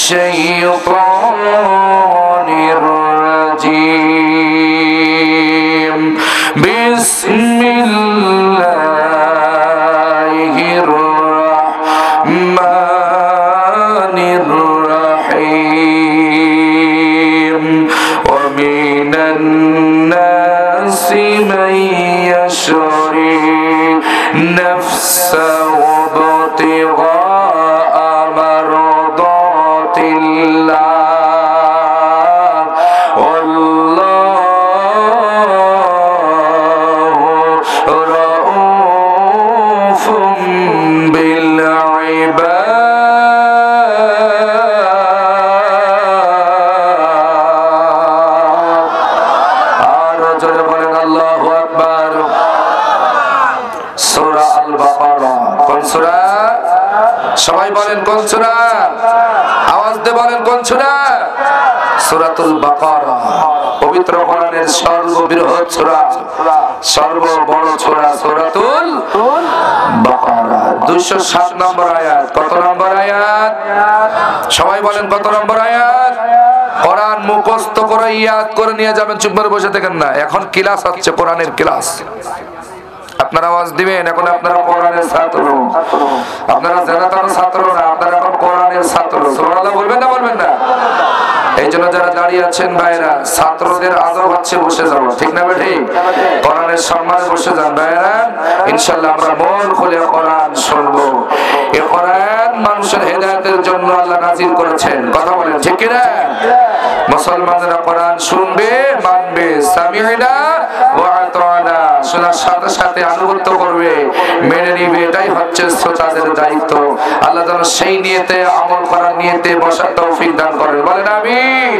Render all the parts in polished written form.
শাইতানির রাজিম। বিসমিল্লাহির রাহমানির রাহিম। ওয়া মিনান নাসি মান ইয়াশরি নাফসাহু ইবতিগা মারদাতিল্লাহ ওয়াল্লাহু রাউফুম বিল ইবাদ। আর জোরে বলেন আল্লাহু আকবার। সূরা আল বাকারা। কোন সূরা? সবাই বলেন কোন সূরা? আওয়াজ দিয়ে বলেন কোন সূরা? সূরাতুল বাকারা। পবিত্র কোরআনের সর্ববৃহৎ সূরা, সর্ববড় সূরা সূরাতুল বাকারা। 207 নম্বর আয়াত। কত নম্বর আয়াত? সবাই বলেন কত নম্বর আয়াত? কোরআন মুখস্থ করে ইয়াদ করে নিয়ে যাবেন, চুপ করে বসে থাকেন না। এখন ক্লাস হচ্ছে, কোরআনের ক্লাস। আপনারা আওয়াজ দিবেন, এখন আপনারা কোরআনের ছাত্র, আপনারা জানাতার ছাত্র না, আপনারা এখন কোরআনের ছাত্র। সুবহানাল্লাহ বলবেন না বলবেন না? এই জন্য যারা দাঁড়িয়ে আছেন ভাইরা, ছাত্রদের আদব হচ্ছে বসে যাও, ঠিক না বেঠি? কোরআনের সম্মানে বসে যান ভাইরা। ইনশাআল্লাহ আমরা মন খুলে কোরআন শুনবো। এই কোরআন মানুষের হেদায়েতের জন্য আল্লাহ নাযিল করেছেন, কথা বলেন ঠিক কি না? মুসলমানরা কোরআন শুনবে, মানবে, সামি'না ওয়া আতা'না, শোনার সাথে সাথে আনুগত্য করবে, মেনে নিবে, এটাই হচ্ছে শ্রোতাদের দায়িত্ব। আল্লাহ যেন সেই নিয়তে, আমল করার নিয়তে বসার তৌফিক দান করেন, বলেন আমিন।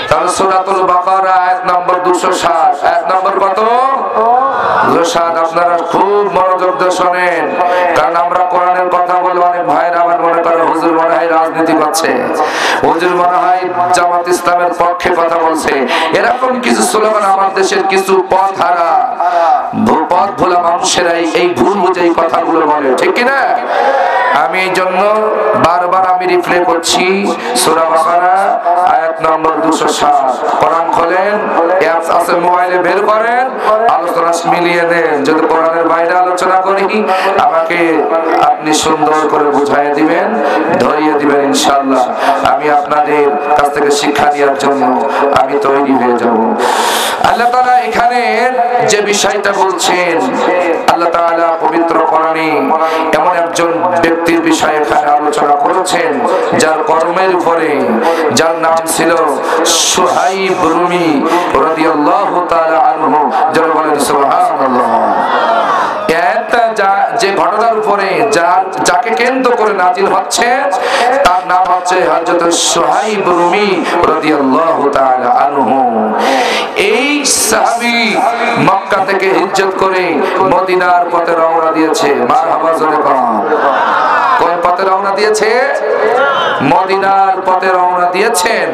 তাহলে সূরাতুল বাকারা আয়াত নম্বর 207। আয়াত নম্বর কত? 207। আপনারা খুব মনোযোগ দিয়ে শোনেন, কারণ আমরা কোরআনের কথা বলে অনেক ভাইরা আমার মনে করে হুজুর মনে হয় রাজনীতি করছে, হুজুর মনে হয় জামাত ইসলামের পক্ষে কথা বলছে। এরকম কিছু স্লোগান আমার দেশের কিছু পথহারা, পথ ভোলা মানুষেরাই এই ভুল বুঝে এই কথাগুলো বলে, ঠিক কিনা? আমি এই জন্য বারবার আমি রিপ্লে করছি, সূরা বাকারা আয়াত নম্বর 207। কোরআন খোলেন, অ্যাপস আছে মোবাইলে, বের করেন, আলোচনা মিলিয়ে নেন। যদি কোরআনের বাইরে আলোচনা করি, আমাকে আপনি সুন্দর করে বুঝাইয়ে দিবেন, ধরিয়ে দিবেন, ইনশাআল্লাহ আমি আপনাদের কাছ থেকে শিক্ষা নেওয়ার জন্য আমি তৈরি হয়ে যাব। আল্লাহ তাআলা এখানে যে বিষয়টা বলছেন, আল্লাহ তাআলা পবিত্র কোরআনে এমন একজন ব্যক্তির বিষয়ে এখানে আলোচনা করেছেন, যার কর্মের উপরে, যার নাম ছিল সুহাইব রুমি রাদিয়াল্লাহু তাআলা আনহু। যারা বলেন সুবহানাল্লাহ। যে ঘটনার উপরে যাকে কেন্দ্র করে নাজিল হচ্ছে, তার নাম হচ্ছে হযরত সুহাইব রুমি রাদিয়াল্লাহু তাআলা আনহু। এই সাহাবী মক্কা থেকে হিজরত করে মদিনার পথে রওনা দিয়েছে। মারহাবা জোরে কোন পথে রওনা দিয়েছে? মদিনার পথে রওনা দিয়েছেন।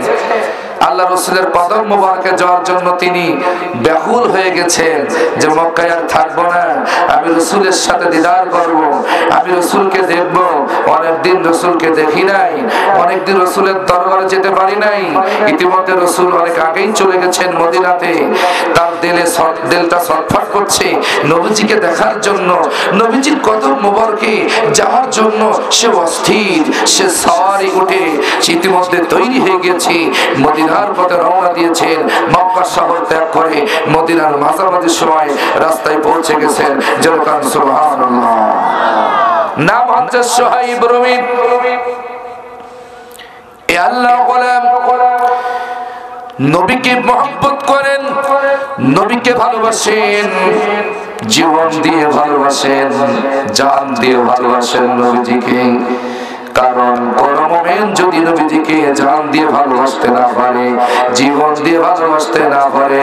আল্লাহ রাসূলের কদম মোবারকে যাওয়ার জন্য তিনি ব্যাকুল হয়ে গেছেন যে মক্কায় আর থাকবো না, আমি রাসূলের সাথে দিদার করব, আমি রাসূলকে দেখব। অনেকদিন রাসূলকে দেখি নাই, অনেকদিন রাসূলের দরবারে যেতে পারি নাই। ইতিমধ্যে রাসূল অনেক আগেই চলে গেছেন মদিনাতে। তার দিলটা ছটফট করছে নবীজিকে দেখার জন্য, নবীজির কদম মোবারকে যাওয়ার জন্য সে অস্থির, সে সওয়ারি উঠে ইতিমধ্যে তৈরি হয়ে গেছে, মদিনার পথে রওনা দিয়েছেন। মক্কা শহর ত্যাগ করে মদিনার মাঝামাঝি সময় রাস্তায় পৌঁছে গেছেন। যেরকম সুবহানাল্লাহ। নাম হচ্ছে সুহাইব রুমি। এ আল্লাহ গোলাম নবীকে মহব্বত করেন, নবীকে ভালোবাসেন, জীবন দিয়ে ভালোবাসেন, জান দিয়ে ভালোবাসেন নবীজিকে। কারণ কোন মুমিন যদি নবীজিকে জান দিয়ে ভালোবাসতে না পারে, জীবন দিয়ে ভালোবাসতে না পারে,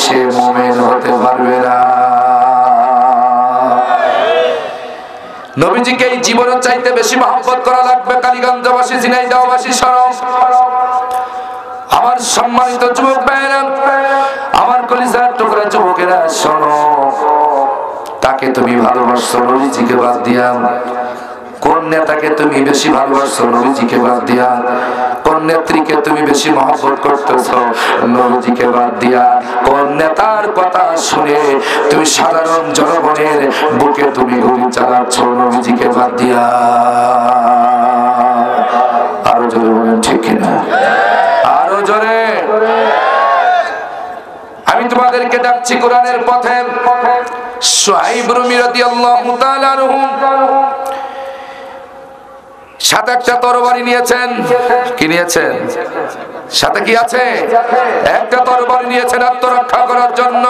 সে মুমিন হতে পারবে না। নবীজিকে এই জীবনের চাইতে বেশি মহব্বত করা লাগবে। কালীগঞ্জবাসী, ঝিনাইদহবাসী শরণ, আমার সম্মানিত যুবক ভাইরা, আমার কলিজার টুকরা যুবকেরা শোনো, তাকে তুমি ভালোবাসো নবীজিকে বাদ দিয়া। কোন নেতাকে তুমি বেশি ভালোবাসছো নবীজিকে বাদ দিয়া? কোন নেত্রীকে তুমি বেশি মহব্বত করতেছো নবীজিকে বাদ দিয়া? কোন নেতার কথা শুনে তুমি সাধারণ জনগণের বুকে তুমি গুলি চালাচ্ছ নবীজিকে বাদ দিয়া? আরো জোরে বলেন ঠিক কিনা? আরো জোরে। আমি তোমাদেরকে ডাকছি কোরআনের পথে। শুআইব রুমি রাদিয়াল্লাহু তাআলা আনহু সাথে একটা তরবারি নিয়েছেন। কি নিয়েছেন? সাথে কি আছে? একটা তরবারি নিয়েছেন আত্মরক্ষা করার জন্য।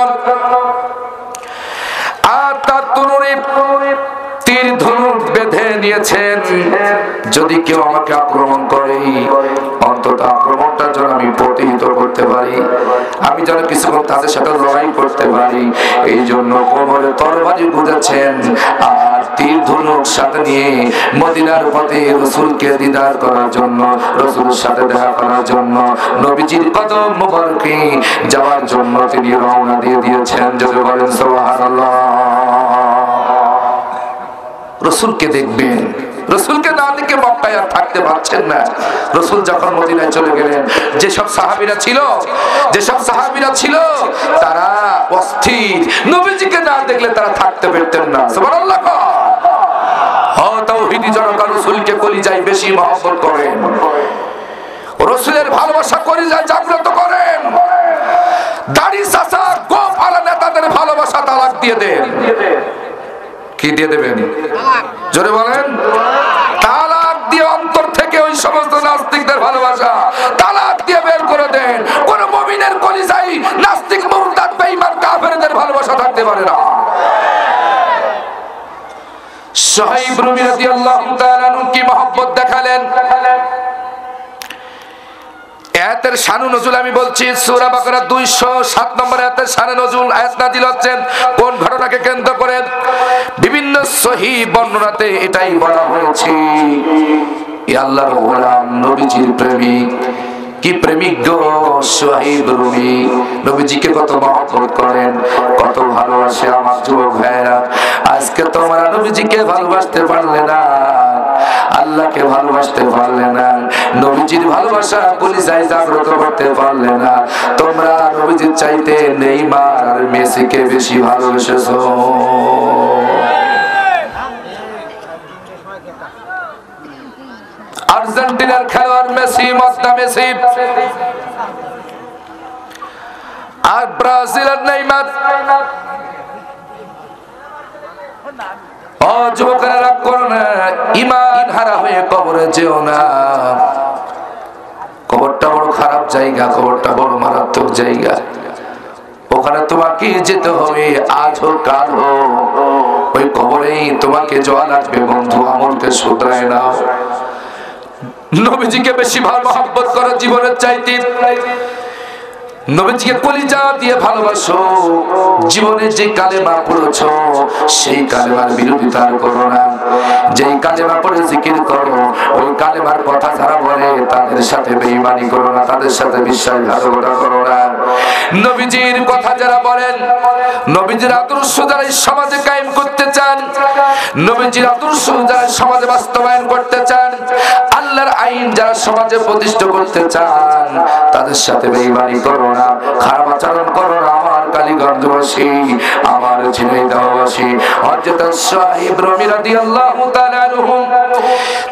আর তার তরুণী তীর ধনুক বেঁধে নিয়েছেন, যদি কেউ আমাকে আক্রমণ করে অন্তত আক্রমণটা যেন আমি প্রতিহত করতে পারি, আমি যেন কিছুক্ষণ তাদের সাথে লড়াই করতে পারি। এই জন্য কোমরে তরবারি গুঁজেছেন আর তীর ধনুক সাথে নিয়ে মদিনার পথে রাসূলকে দিদার করার জন্য, রাসূলের সাথে দেখা করার জন্য, নবীজির কদম মোবারকে যাওয়ার জন্য তিনি রওনা দিয়ে দিয়েছেন। যদি বলেন সুবহানাল্লাহ। রাসূলকে দেখবেন, রাসূলকে না দেখে মক্কায় আর থাকতে পারছেন না। রাসূল যখন মদিনায় চলে গেলেন, যেসব সাহাবীরা ছিল তারা অস্থির, নবীজিকে না দেখলে তারা থাকতে পারতেন না। সুবহানাল্লাহ। তাওহীদি জনতা রাসূলকে কলিজায় বেশি মহব্বত করেন, রাসূলের ভালোবাসা কলিজায় জাগ্রত করেন। দাড়ি চাচা গোপালা নেতাদের ভালোবাসা তালাক দিয়ে দেন। কি দিয়ে দেবেন? জোরে বলেন। তালাক দিয়ে অন্তর থেকে ওই সমস্ত নাস্তিকদের ভালোবাসা তালাক দিয়ে বের করে দেন। কোন মুমিনের কলিজায় নাস্তিক মুরতাদ বেঈমান কাফেরদের ভালোবাসা থাকতে পারে না। শুআইব রুমি রাদিয়াল্লাহু তাআলা আনহু কি মহব্বত দেখালেন। আয়াতের শান নজুল আমি বলছি, সূরা বাকারা 207 নম্বর আয়াতের শান নজুল। আয়াত নাযিল হচ্ছে কোন ঘটনাকে কেন্দ্র করে? বিভিন্ন সহিহ বর্ণনাতে এটাই বলা হয়েছে, আল্লাহর গোলাম নবীজির প্রেমিক। কি প্রেমিক গো শুআইব রুমি, নবীজিকে কত মহব্বত করেন, কত ভালোবাসে। আমার যুবক ভাইরা, আজকে তোমরা নবীজিকে ভালোবাসতে পারলে না, আল্লাহকে ভালোবাসতে পারলে না, নবীজির ভালোবাসা কলিজায় জাগ্রত করতে পারলে না। তোমরা নবীজির চাইতে নেইমার আর মেসিকে বেশি ভালোবেসেছো। আর্জেন্টিনার খেলোয়াড় মেসি, মস্তা মেসি, আর ব্রাজিলের নেইমার। ও যুবকেরা, রাগ করো না, ঈমান হারা হয়ে কবরে যেও না। কবরটা বড় খারাপ জায়গা, কবরটা বড় মারাত্মক জায়গা। ওখানে তোমাকে যেতে হবে, আজ হোক কাল হোক, ওই কবরেই তোমাকে যাওয়া লাগবে। বন্ধু, আমলকে শুধরায় নাও, নবীজিকে বেশি মহব্বত করো জীবনের চাইতে। নবীজিকে কলিজা দিয়ে ভালোবাসো। জীবনে যে কালেমা পড়েছো সেই কালেমার বিরোধিতা করো না। যেই কালেমা পড়ে জিকির করো, ওই কালেমার কথা যারা বলে তাদের সাথে বেঈমানি করো না, তাদের সাথে বিশ্বাসঘাতকতা করো না। নবীজির কথা যারা বলেন, নবীজির আদর্শ যারা সমাজে কায়েম করতে চান, নবীজির আদর্শ যারা সমাজে বাস্তবায়ন করতে চান, আল্লাহর আইন যারা সমাজে প্রতিষ্ঠা করতে চান, তাদের সাথে বেঈমানি করো না, খারাপ আচরণ করো না। আমার কালীগঞ্জবাসী, আমার ঝিনাইদহবাসী, হযরত শুআইব রুমি রাদিয়াল্লাহু তাআলা আনহু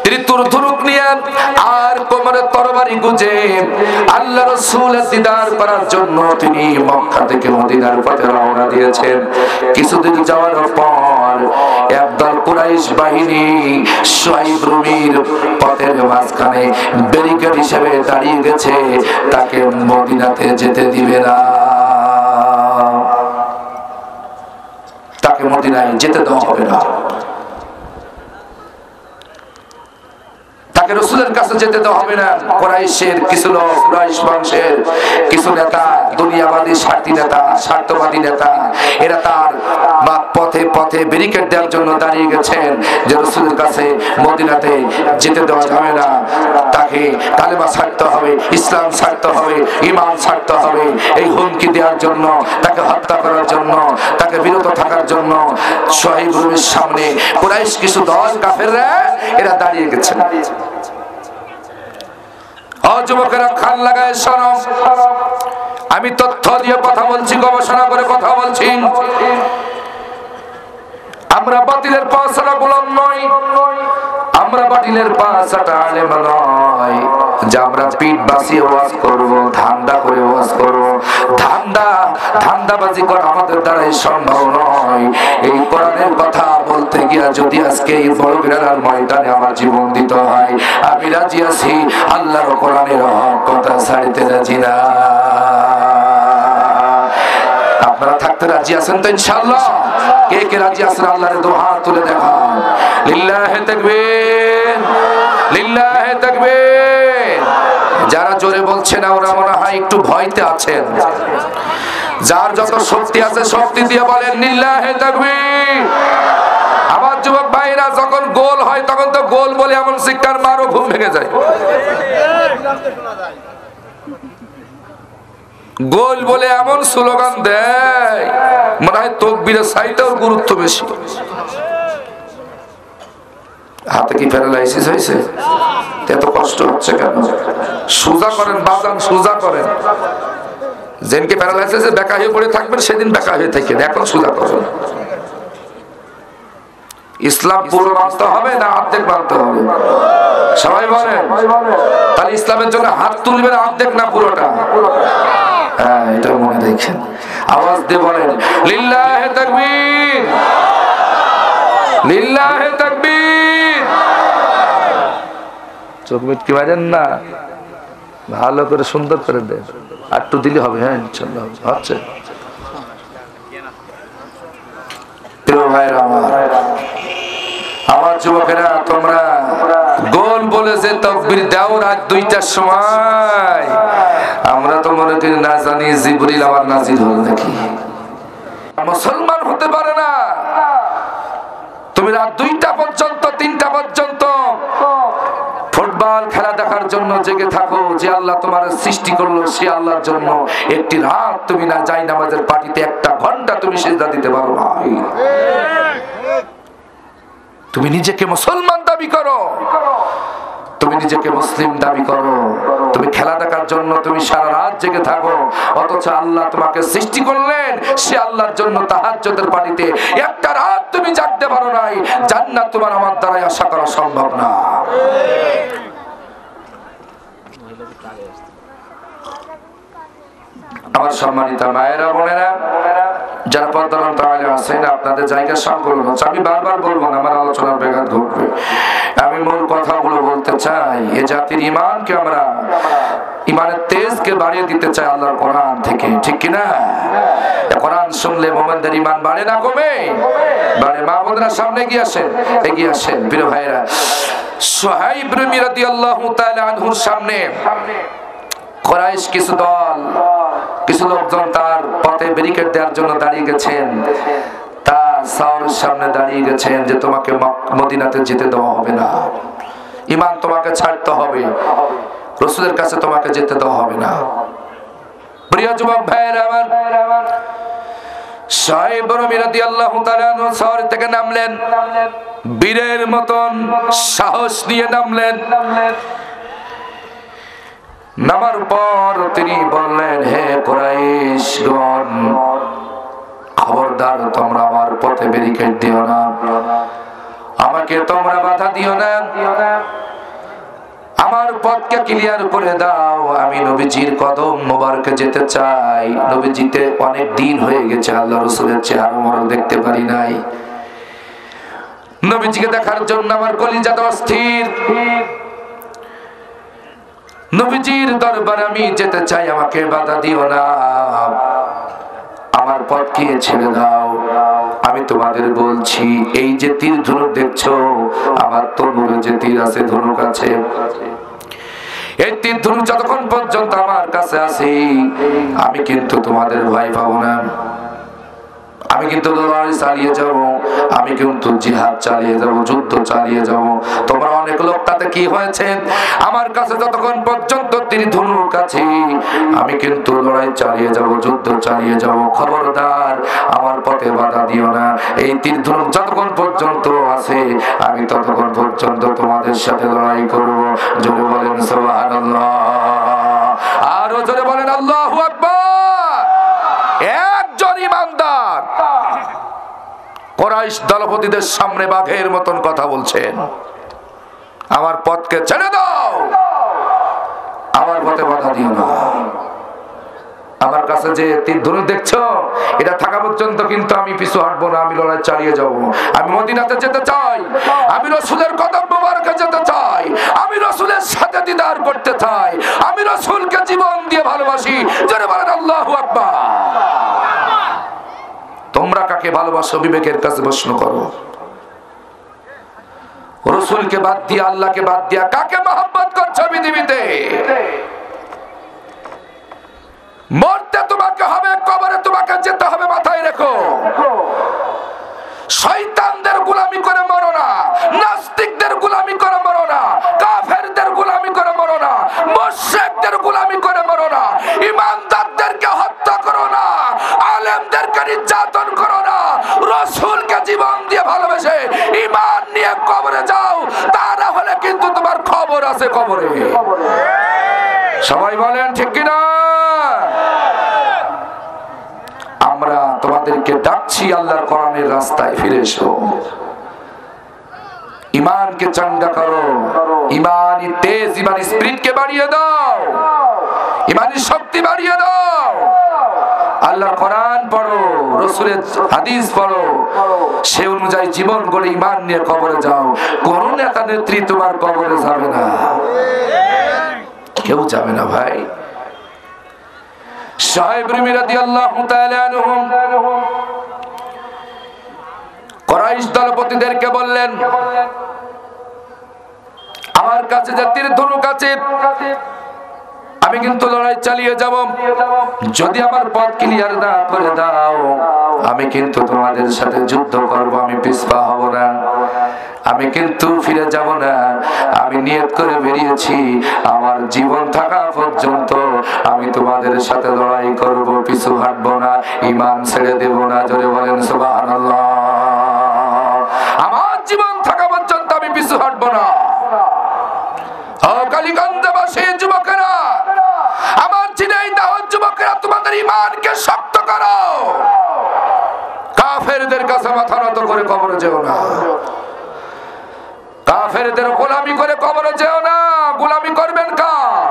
তিনি তুরতুরুক নিয়ে আর কোমরে তরবারি গুজে আল্লাহ রাসূলের দিদার করার জন্য তিনি মক্কা থেকে মদিনার পথে রওনা দিয়েছেন। কিছুদিন যাওয়ার পর একদল কুরাইশ বাহিনী শুআইব রুমির পথের মাঝখানে ব্যারিকেড হিসেবে দাঁড়িয়ে গেছে, তাকে মদিনাতে যেতে দিবে না, তাকে মদিনায় যেতে দেওয়া হবে না, তাকে রাসূলের কাছে যেতে দেওয়া হবে না। কুরাইশের কিছু লোক, কুরাইশ বংশের কিছু নেতা, দুনিয়াবাদী স্বার্থী নেতা, স্বার্থবাদী নেতা, এরা তার পথে পথে ব্যারিকেড দেওয়ার জন্য দাঁড়িয়ে গেছেন যে রাসূলের কাছে মদিনাতে যেতে দেওয়া যাবে না, তাকে কালেমা ছাড়তে হবে, ইসলাম ছাড়তে হবে, ঈমান ছাড়তে হবে, এই হুমকি দেওয়ার জন্য, তাকে হত্যা করার জন্য, তাকে বিরত থাকার জন্য সোহাইব রুমের সামনে কুরাইশ কিছু দল কাফেররা এরা দাঁড়িয়ে গেছেন। ও যুবকেরা, কান লাগায় শোনো, আমি তথ্য দিয়ে কথা বলছি, গবেষণা করে কথা বলছি। আমরা বাতিলের পাশাটা গোলাম নই, আমরা বাতিলের পাশাটা আলেম নয় যে আমরা পিঠ বাঁচিয়ে ওয়াজ করব, ধান্দা করে ওয়াজ করব। ধান্দাবাজি করা আমাদের দ্বারাই সম্ভব নয়। এই কোরআনের কথা বলতে গিয়া যদি আজকে এই বড় বিরালার ময়দানে আমার জীবন দিতে হয়, আমি রাজি আছি, আল্লাহর কোরআনের হক কথা ছাড়তে রাজি না। আপনারা থাকতে রাজি আছেন তো ইনশাআল্লাহ? কে কে রাজি আছেন আল্লাহর দু হাত তুলে দেখান। লিল্লাহি তাকবীর, লিল্লাহি তাকবীর। যারা জোরে বলছেন না ওরা মনে হয় একটু ভয়তে আছেন। যার যত শক্তি আছে শক্তি দিয়ে বলেন লিল্লাহি তাকবীর। আবার যুবক ভাইরা যখন গোল হয় তখন তো গোল বলে এমন শিক্ষার মারও ঘুম ভেঙে যায়। গোল বলে এমন স্লোগান দেয় মনে হয় তাকবীরের চাইতেও গুরুত্ব বেশি। হাতে কি প্যারালাইসিস হয়েছে? এত কষ্ট হচ্ছে কেন? সোজা করেন বাজান, সোজা করেন। যেদিনকে প্যারালাইসিস বেকা হয়ে পড়ে থাকবেন সেদিন বেকা হয়ে থাকেন, এখন সোজা করেন। ইসলাম পুরো মানতে হবে না অর্ধেক মানতে হবে? সবাই বলেন। তাহলে ইসলামের জন্য হাত তুলবেন অর্ধেক না পুরোটা? হ্যাঁ, এটা মনে রাখেন। আওয়াজ দিয়ে বলেন লিল্লাহি তাকবীর, লিল্লাহি তাকবীর। চোখ মিটকে মারেন না, ভালো করে সুন্দর করে দেন। আর একটু দিলে হবে। হ্যাঁ ইনশাআল্লাহ হচ্ছে। আমার যুবকেরা, তোমরা গোল বলে যে তাকবীর দাও রাত 2টার সময়, আমরা তো মনে করি না জানি জিবরিল আমার নাজিল হল নাকি। মুসলমান হতে পারে না তুমি রাত 2টা পর্যন্ত 3টা পর্যন্ত ফুটবল খেলা দেখার জন্য জেগে থাকো। যে আল্লাহ তোমার সৃষ্টি করলো সে আল্লাহর জন্য একটি রাত তুমি না যাই নামাজের পার্টিতে 1টা ঘন্টা তুমি সিজদা দিতে পারো ভাই। তুমি নিজেকে মুসলমান দাবি করো, তুমি নিজেকে মুসলিম দাবি করো, তুমি খেলা দেখার জন্য তুমি সারা রাত জেগে থাকো, অথচ আল্লাহ তোমাকে সৃষ্টি করলেন সে আল্লাহর জন্য তাহাজ্জুদের পানিতে 1টা রাত তুমি জাগতে পারো নাই। জান্নাত তোমার আমার দ্বারাই আশা করা সম্ভব না। আমার সম্মানিত মায়েরা বোনেরা, যারা পর্দার অন্তরালে আছেন, আপনাদের জায়গা সংকলন হচ্ছে। আমি বারবার বলবো না, আমার আলোচনার ব্যাঘাত ঘটবে। আমি মূল কথাগুলো বলতে চাই। এ জাতির ইমানকে আমরা, ইমানের তেজকে বাড়িয়ে দিতে চাই আল্লাহর কোরআন থেকে, ঠিক কিনা? কোরআন শুনলে মুমিনদের ইমান বাড়ে না কমে? বাড়ে। মা বোনেরা সামনে এগিয়ে আসেন, এগিয়ে আসেন প্রিয় ভাইরা। সুহাইব রাদিয়াল্লাহু তাআলা আনহুর সামনে কুরাইশ কিছু দল, কিছু লোকজন তার পথে ব্যারিকেড দেওয়ার জন্য দাঁড়িয়ে গেছেন। তার সাওরের সামনে দাঁড়িয়ে গেছেন যে তোমাকে মদিনাতে যেতে দেওয়া হবে না, ঈমান তোমাকে ছাড়তে হবে, রাসূলের কাছে তোমাকে যেতে দেওয়া হবে না। প্রিয় যুবক ভাইরা আমার, সুহাইব রাদিয়াল্লাহু তাআলা আনহু সাওর থেকে নামলেন, বীরের মতন সাহস নিয়ে নামলেন। নামার পর তিনি বললেন, হে কুরাইশগণ, খবরদার তোমরা আমার পথে ব্যারিকেড দিও না, আমাকে তোমরা বাধা দিও না, আমার পথকে ক্লিয়ার করে দাও। আমি নবীজির কদম মোবারকে যেতে চাই। নবীজিতে অনেক দিন হয়ে গেছে, আল্লাহ রাসূলের চেহারা মোবারক দেখতে পারি নাই। নবীজিকে দেখার জন্য আমার কলিজাটা অস্থির। নবীজির দরবারে আমি যেতে চাই, আমাকে বাধা দিও না, আমার পথকে ছেড়ে দাও। আমি তোমাদের বলছি, এই যে তীর ধনুক দেখছো, আমার তনুরে যে তীর আছে, ধনুক আছে, এই তীর ধনুক যতক্ষণ পর্যন্ত আমার কাছে আছে, আমি কিন্তু তোমাদের ভয় পাবো না। আমি কিন্তু লড়াই চালিয়ে যাব, আমি কিন্তু জিহাদ চালিয়ে যাব, যুদ্ধ চালিয়ে যাব। তোমরা অনেক লোক তাতে কি হয়েছে, আমার কাছে যতক্ষণ পর্যন্ত তীর ধনুক আছে আমি কিন্তু লড়াই চালিয়ে যাব, যুদ্ধ চালিয়ে যাব। খবরদার আমার পথে বাধা দিও না। এই তীর ধনুক যতক্ষণ পর্যন্ত আছে আমি ততক্ষণ পর্যন্ত তোমাদের সাথে লড়াই করব। জোরে বলেন সুবহানাল্লাহ, আরো জোরে বলেন আল্লাহু আকবার। একজন ইমানদার কুরাইশ দলপতিদের সামনে বাঘের মতন কথা বলছেন, আমার পথকে ছেড়ে দাও, আমার পথে বাধা দিও না। আমার কাছে যে তীর ধনুক দেখছো, এটা থাকা পর্যন্ত কিন্তু আমি পিছু হাঁটবো না, আমি লড়াই চালিয়ে যাব। আমি মদিনাতে যেতে চাই, আমি রাসূলের কদম মোবারকে যেতে চাই, আমি রাসূলের সাথে দিদার করতে চাই, আমি রাসূলকে জীবন দিয়ে ভালোবাসি। জোরে বলেন আল্লাহু আকবার। তোমরা কাকে ভালোবাসো বিবেকের কাছে প্রশ্ন করো। রাসূলকে বাদ দিয়ে, আল্লাহকে বাদ দিয়া কাকে মহব্বত করছো পৃথিবীতে? মরতে তোমাকে হবে, কবরে তোমাকে যেতে হবে, মাথায় রেখো। শয়তানদের গোলামি করে মরো না, নাস্তিকদের গোলামি করে মরো না, কাফেরদের গোলামি করে মরো না, মুশরিকদের গোলামি করে মরো না, ইমানদারদেরকে হত্যা করো না, আলেমদেরকে নির্যাতন করো না। রাসূলকে জীবন দিয়ে ভালোবেসে ঈমান নিয়ে কবরে যাও, তা না হলে কিন্তু তোমার খবর আছে কবরে। সবাই বলেন ঠিক কি না? আমরা তোমাদেরকে ডাকছি আল্লাহর কোরআনের রাস্তায় ফিরে এসো, ঈমানকে চাঙ্গা করো, ঈমানি তেজ, ঈমানি স্পিরিটকে বাড়িয়ে দাও, ঈমানি শক্তি বাড়িয়ে দাও। আল্লাহর কোরআন পড়ো, রাসূলের হাদিস পড়ো, সে অনুযায়ী জীবন গড়ে ঈমান নিয়ে কবরে যাও। কোন নেতা নেত্রী তোমার কবরে যাবে না, কেউ যাবে না ভাই। সাহেব রুমি রাদিয়াল্লাহু তাআলা আনহু কুরাইশ দলপতিদেরকে বললেন, আমার কাছে যে তীর ধনুক আছে আমি কিন্তু লড়াই চালিয়ে যাব, যদি আমার পথ ক্লিয়ার না করে দাও আমি কিন্তু তোমাদের সাথে যুদ্ধ করব, আমি পিছপা হব না, আমি কিন্তু ফিরে যাব না। আমি নিয়ত করে বেরিয়েছি, আমার জীবন থাকা পর্যন্ত আমি তোমাদের সাথে লড়াই করব, পিছু হাঁটবো না, ঈমান ছেড়ে দেব না। জোরে বলেন সুবহানাল্লাহ। আমার জীবন থাকা পর্যন্ত আমি পিছু হাঁটবো না। ও কালীগঞ্জবাসী যুবকেরা, আমার ঝিনাইদহ যুবকেরা, তোমাদের ঈমানকে শক্ত করো। কাফেরদের কাছে মাথা নত করে কবরে যেও না, কাফেরদের গোলামি করে কবরে যেও না। গোলামি করবেন কার?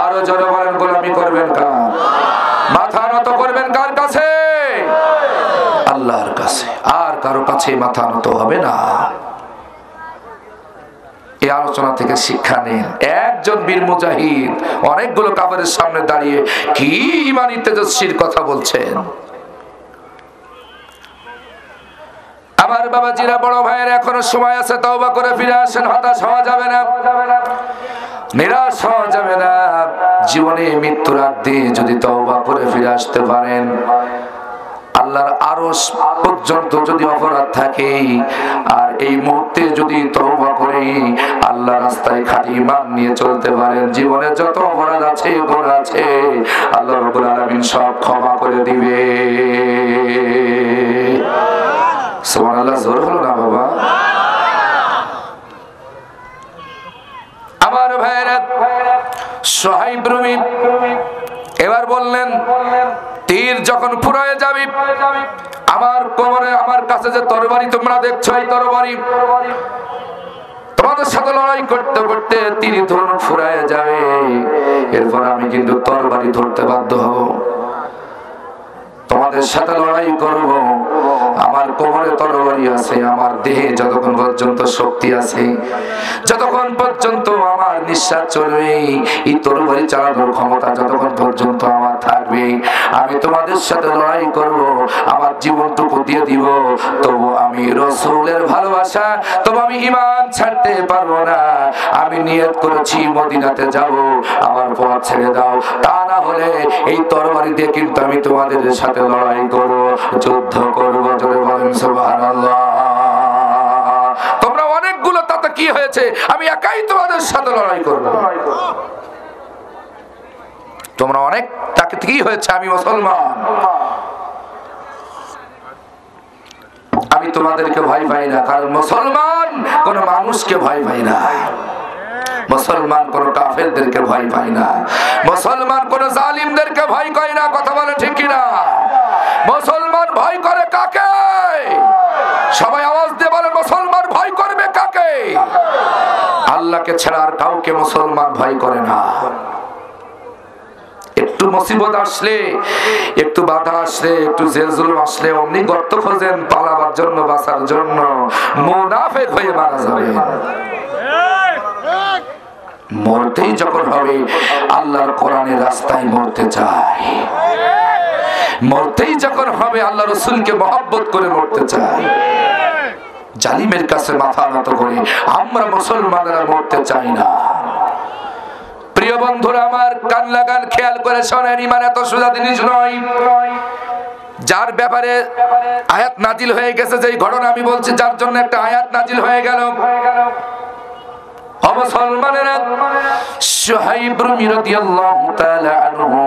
আরো জোরে বলেন, গোলামি করবেন কার? মাথা নত করবেন কার কাছে? আল্লাহর কাছে, আর কারো কাছে মাথা নত হবে না। এই আলোচনা থেকে শিক্ষা নেন। একজন বীর মুজাহিদ অনেকগুলো কাফেরের সামনে দাঁড়িয়ে কি ঈমানি তেজস্বীর কথা বলছেন। আমার বাবাজিরা, বড় ভাইয়ের এখনো সময় আছে, তওবা করে ফিরে আসেন। হতাশ হওয়া যাবে না, নিরাশ হওয়া যাবে না। জীবনে মৃত্যুর আগ দিয়ে যদি তওবা করে ফিরে আসতে পারেন, আল্লাহর আরশ পর্যন্ত যদি অপরাধ থাকে, আর এই মুহূর্তে যদি তওবা করে আল্লাহ রাস্তায় খাঁটি ঈমান নিয়ে চলতে পারেন, জীবনে যত অপরাধ আছে, গুনাহ আছে, আল্লাহ রাব্বুল আলামিন সব ক্ষমা করে দিবে। সুবহানাল্লাহ। জোর হলো না বাবা? আমার ভাইরা, সাহেব রুমি এবার বললেন, তীর যখন ফুরায় যাবে, আমার কোমরে, আমার কাছে যে তরবারি তোমরা দেখছো, এই তরবারি তোমাদের সাথে লড়াই করতে করতে তীর ধনুক ফুরায় যাবে, এরপর আমি কিন্তু তরবারি ধরতে বাধ্য হব, তোমাদের সাথে লড়াই করব। আমার কোমরে তরবারি আছে, আমার দেহে যতক্ষণ পর্যন্ত শক্তি আছে, যতক্ষণ পর্যন্ত আমার নিঃশ্বাস চলবে, এই তরবারি চালানোর ক্ষমতা যতক্ষণ পর্যন্ত আমার থাকবে, আমি তোমাদের সাথে লড়াই করব, আমার জীবনটুকু দিয়ে দিব। তবু আমি রাসূলের ভালোবাসা, তবু আমি ঈমান ছাড়তে পারবো না। আমি নিয়ত করেছি মদিনাতে যাব, আমার পথ ছেড়ে দাও, তা না হলে এই তরবারি দিয়ে কিন্তু আমি তোমাদের সাথে লড়াই করব, যুদ্ধ করব। জোরে বলেন সুবহানাল্লাহ। বলছে আমি একাই তোমাদের সাথে লড়াই করব। তোমরা অনেক তাকে কি হয়েছে, আমি মুসলমান, আমি তোমাদেরকে ভয় পাই না, কারণ মুসলমান কোন মানুষকে ভয় পাই না, মুসলমান কোন কাফেরদেরকে ভয় পায় না, মুসলমান কোন জালিমদেরকে ভয় করে না। কথা বলে ঠিক কিনা? মুসলমান ভয় করে কাকে? সবাই আওয়াজ দিয়ে বলে মুসলমান ভয় করবে কাকে? আল্লাহকে ছাড়া আর কাউকে মুসলমান ভয় করে না। একটু মুসিবত আসলে, একটু বাধা আসলে, একটু জেল জুলুম আসলে অমনি গর্ত খোঁজেন পালাবার জন্য, বাঁচার জন্য। মুনাফিক হয়ে মারা যাবে। মরতেই যখন হবে আল্লাহর কোরআনের রাস্তায় মরতে চায়, মরতেই যখন হবে আল্লাহ রাসূলকে মহব্বত করে মরতে চায়। জালিমের কাছে মাথা নত করে আমরা মুসলমানরা মরতে চাই না। প্রিয় বন্ধুরা আমার, কান লাগান, খেয়াল করে শোনেন, ঈমান এত সোজা জিনিস নয়। যার ব্যাপারে আয়াত নাজিল হয়ে গেছে, যেই ঘটনা আমি বলছি, যার জন্য একটা আয়াত নাজিল হয়ে গেল, মুসলমানেরা সুহাইব রাদিয়াল্লাহু তাআলা আনহু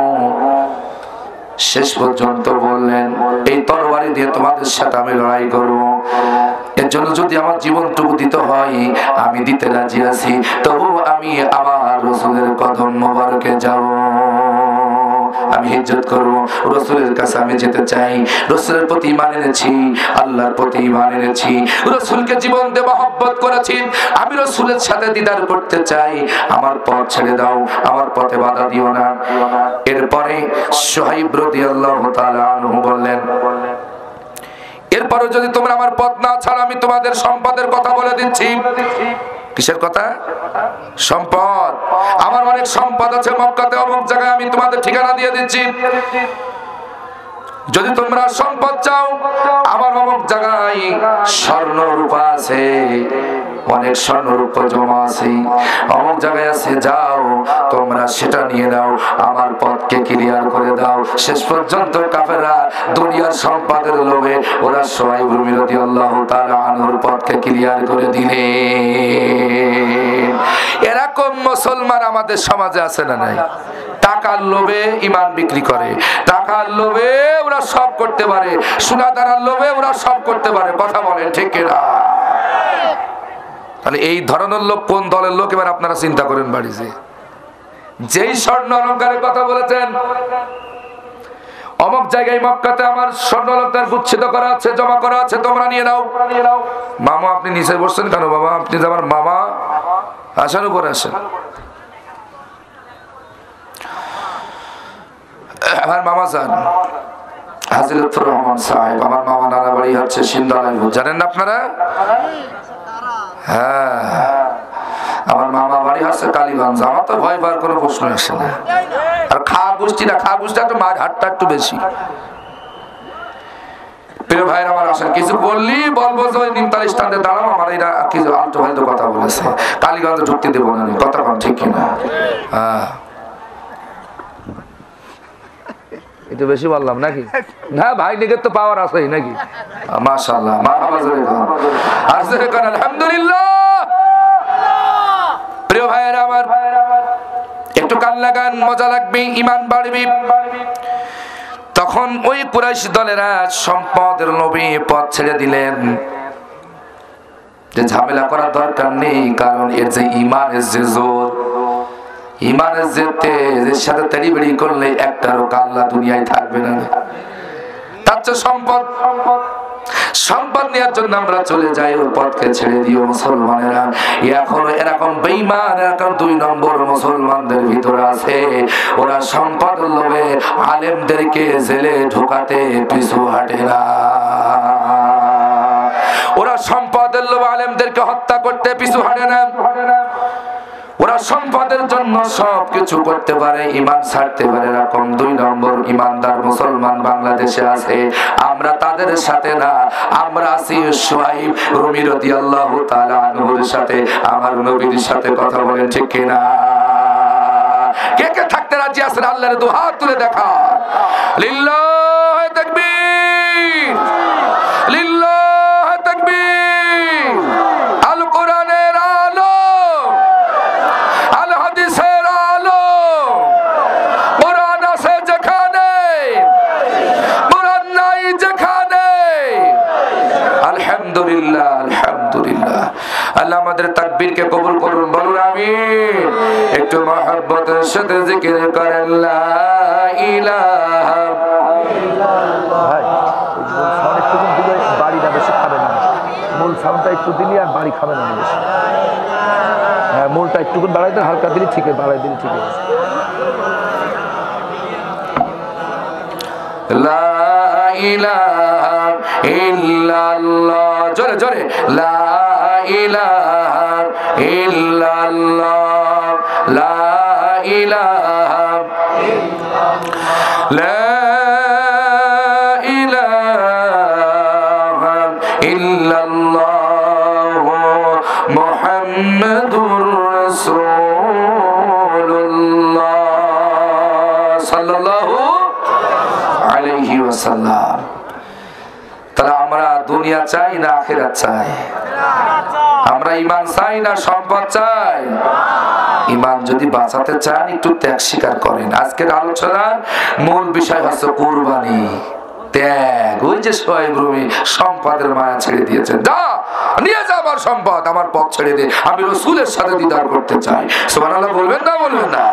শেষ পর্যন্ত বললেন এই তরবারি দিয়ে তোমাদের সাথে আমি লড়াই করব, এর জন্য যদি আমার জীবনটুকু দিতে হয় আমি দিতে রাজি আছি, তবু আমি আমার রাসূলের কদম মোবারকে যাব, আমি হিজরত করব, রাসূলের কাছে আমি যেতে চাই। রাসূলের প্রতি ঈমান এনেছি, আল্লাহর প্রতি ঈমান এনেছি, রাসূলকে জীবন দিয়ে মহব্বত করেছি, আমি রাসূলের সাথে দিদার করতে চাই, আমার পথ ছেড়ে দাও, আমার পথে বাধা দিও না। এরপরে সুহাইব রাদিয়াল্লাহু তাআলা আনহু বললেন, এরপরে যদি তোমরা আমার পথ না ছাড়ো আমি তোমাদের সম্পদের কথা বলে দিচ্ছি। কিসের কথা? সম্পদ। আমার অনেক সম্পদ আছে মক্কাতে, অমুক জায়গায়, আমি তোমাদের ঠিকানা দিয়ে দিচ্ছি। যদি তোমরা সম্পদ চাও, আমার অমুক জায়গায় স্বর্ণ রূপা আছে, অনেক স্বর্ণ রূপা জমা আছে, অমুক জায়গায় আছে, যাও তোমরা সেটা নিয়ে নাও, আমার পথকে ক্লিয়ার করে দাও। শেষ পর্যন্ত কাফেররা দুনিয়ার সম্পদের লোভে ওরা সুহাইব রাদিয়াল্লাহু তাআলা আনহুর পথকে ক্লিয়ার করে দিলে। এরকম মুসলমান আমাদের সমাজে আছে না নাই? টাকার লোভে ঈমান বিক্রি করে, টাকার লোভে ওরা সব করতে পারে, সোনা দানার লোভে ওরা সব করতে পারে। কথা বলেন ঠিক কিনা? তাহলে এই ধরনের লোক কোন দলের লোক এবার আপনারা চিন্তা করেন। বাড়িতে যেই স্বর্ণ অলংকারের কথা বলেছেন, অমুক জায়গায় মক্কাতে আমার স্বর্ণ অলংকার গুচ্ছিত করা আছে, জমা করা আছে, তোমরা নিয়ে নাও। মামা আপনি নিচে বসছেন কেন? বাবা আপনি যে আমার মামা, আসেন উপরে আসেন। আমার মামা স্যার হাজিরুর রহমান সাহেব, আমার মামা নানা বাড়ি হচ্ছে সিন্দালাই, জানেন না আপনারা? হ্যাঁ, আমার মামা বাড়ি হচ্ছে কালীগঞ্জ। আমার তো ভয় পাওয়ার কোনো প্রশ্ন আসে না। আর খা গোষ্ঠীটা একটু মার হাটটা একটু বেশি। প্রিয় ভাইরা আমার, আসেন, কিছু বললি বলবো যে ওই নিমতালি স্ট্যান্ডে দাঁড়াও, আমার এরা কিছু আলতো ফালতো কথা বলেছে, কালীগঞ্জে ঢুকতে দেবো না। কথা কন ঠিক কিনা? হ্যাঁ, একটু বেশি বললাম নাকি? না ভাই, নিজের তো পাওয়ার আছেই নাকি? মাশাআল্লাহ, মারহাবা জোরে কোন, আর জোরে কোন আলহামদুলিল্লাহ। প্রিয় ভাইরা আমার, একটু কান লাগান, মজা লাগবে, ঈমান বাড়বে। তখন ওই কুরাইশ দলেরা সম্পদের লোভে পথ ছেড়ে দিলেন, যে ঝামেলা করার দরকার নেই, কারণ এর যে ঈমানের যে জোর, ঈমানের যে সাথে তেড়িবেড়ি করলে একটারও কাল্লা দুনিয়ায় থাকবে না। তার চেয়ে সম্পদ নেওয়ার জন্য আমরা চলে যাই, ওর পথকে ছেড়ে দিও। মুসলমানেরা এখনো এরকম বেঈমান, এরকম 2 নম্বর মুসলমানদের ভিতরে আছে, ওরা সম্পদ লোভে আলেমদেরকে জেলে ঢোকাতে পিছু হাঁটে না, ওরা সম্পদের লোভে আলেমদেরকে হত্যা করতে পিছু হাঁটে না, ওরা সম্পদের জন্য সবকিছু করতে পারে, ঈমান ছাড়তে পারে। এরকম 2 নম্বর ঈমানদার মুসলমান বাংলাদেশে আছে। আমরা তাদের সাথে না, আমরা আছি সুহাইব রুমি রাদিয়াল্লাহু তাআলা আনহুর সাথে, আমার নবীর সাথে। কথা বলেন ঠিক কিনা? কে কে থাকতে রাজি আছেন? আল্লাহর দু হাত তুলে দেখা। লিল্লাহি তাকবীর, লিল্লাহি তাকবীর। আল কোরআনের আলো আলহামদুলিল্লাহ আলহামদুলিল্লাহ। আল্লাহ আমাদের তাকবীরকে কবুল করুন, বলুন আমিন। একটু মহব্বতের সাথে জিকির করেন লা ইলাহা ভাই একটু দিলে বাড়িটা বেশি খাবে না, মূল সাউন্ডটা একটু দিলি আর বাড়ি খাবে না বেশি। হ্যাঁ, মূলটা একটুকুন বাড়াইতে হালকা দিলি ঠিক আছে, বাড়াই দিলি ঠিক আছে। লা ইলাহা ইল্লাল্লাহ, জোরে জোরে লা ইলাহা ইল্লাল্লাহ, লা ইলাহা লা ইলাহা ইল্লাল্লাহ মুহাম্মাদুর রাসূলুল্লাহ সাল্লাল্লাহু আলাইহি ওয়াসাল্লাম। তাহলে আমরা দুনিয়া চাই না আখিরাত চাই? আমরা ঈমান চাই না সম্পদ চাই? ঈমান যদি বাঁচাতে চান একটু ত্যাগ স্বীকার করেন। আজকের আলোচনার মূল বিষয় হচ্ছে কুরবানি, ত্যাগ। ওই যে সোহেব রুমি সম্পদের মায়া ছেড়ে দিয়েছেন, যা নিয়ে যা আমার সম্পদ, আমার পথ ছেড়ে দে, আমি রাসূলের সাথে দিদার করতে চাই। সুবহানাল্লাহ বলবেন না বলবেন না?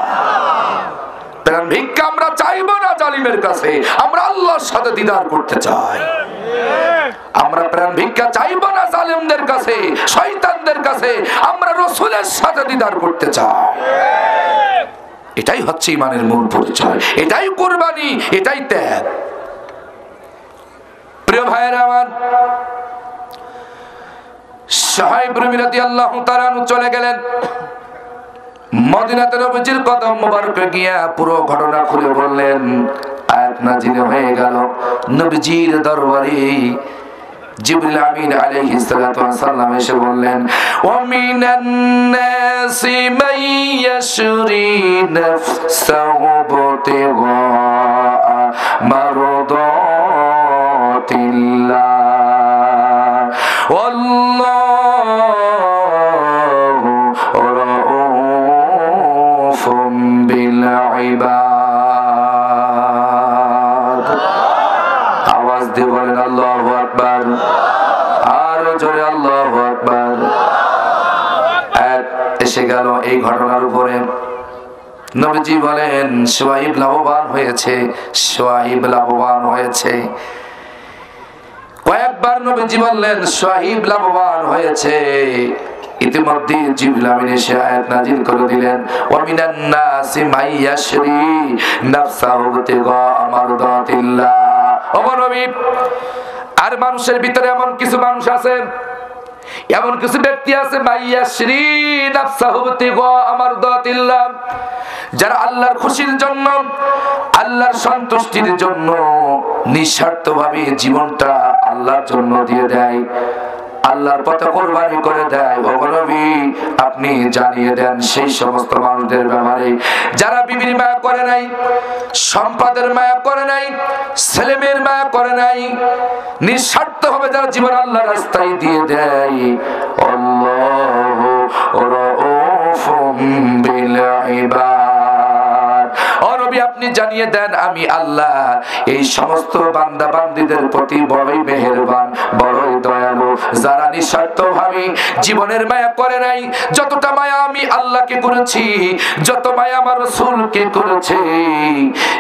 প্রাণ ভিক্ষা আমরা চাইবো না জালিমের কাছে, আমরা আল্লাহর সাথে দিদার করতে চাই। আমরা প্রাণ ভিক্ষা চাইবো না জালিমদের কাছে, শয়তানদের কাছে, আমরা রাসূলের সাথে দিদার করতে চাই। এটাই হচ্ছে ঈমানের মূল পরিচয়, এটাই কুরবানি, এটাই ত্যাগ। প্রিয় ভাইয়েরা আমার, সাহাব রুমি রাদিয়াল্লাহু তাআলা চলে গেলেন মদিনাতে। নবীজির কদম মোবারকে গিয়া পুরো ঘটনা খুলে বললেন। আয়াত নাযিল হয়ে গেল। নবীজির দরবারে জিবরিল আমিন আলাইহিস সালাতু ওয়াস সালাম এসে বললেন, ওয়া মিনান নাসি মান ইয়াশরি নাফসাহু বিতিগা মারদাতিল্লাহ ওয়াল্লাহু রাউফুম বিল ইবাদ। আওয়াজ দিয়ে বলেন আল্লাহু আকবার, আর জোরে আল্লাহু আকবার। এসে গেল এই ঘটনার উপরে। নবীজি বলেন শুআইব লাভবান হয়েছে, শুআইব লাভবান হয়েছে। কয়েকবার নবীজি বললেন শুআইব লাভবান হয়েছে। ইতিমধ্যে জিবরিল আমিন এসে আয়াত নাযিল করে দিলেন, ওয়া মিনান নাসি মান ইয়াশরি নাফসাহু বিতিগা মারদাতিল্লাহ। ও নবী, আর মানুষের ভিতরে এমন কিছু মানুষ আছে, এমন কিছু ব্যক্তি আছে মাইয়াশরি নাফসাহু বিতিগা মারদাতিল্লাহ, যারা আল্লাহর খুশির জন্য, আল্লাহর সন্তুষ্টির জন্য নিঃস্বার্থভাবে জীবনটা আল্লাহর জন্য দিয়ে দেয়, আল্লাহর পথে কুরবানি করে দেয়। ও নবী, আপনি জানিয়ে দেন সেই সমস্ত মানুষদের ব্যাপারে যারা বিবির মায়া করে নাই, সম্পদের মায়া করে নাই, ছেলেমেয়ের মায়া করে নাই, নিঃস্বার্থভাবে যারা জীবন আল্লাহর রাস্তায় দিয়ে দেয়। আল্লাহু রাউফুম বিল ইবাদ। ও নবী, আপনি জানিয়ে দেন আমি আল্লাহ এই সমস্ত বান্দা বান্দীদের প্রতি বড়ই মেহেরবান, বড়ই দয়ালু, যারা নিঃস্বার্থভাবে জীবনের মায়া করে নাই। যতটা মায়া আমি আল্লাহকে করেছি, যত মায়া আমার রাসূলকে করেছে,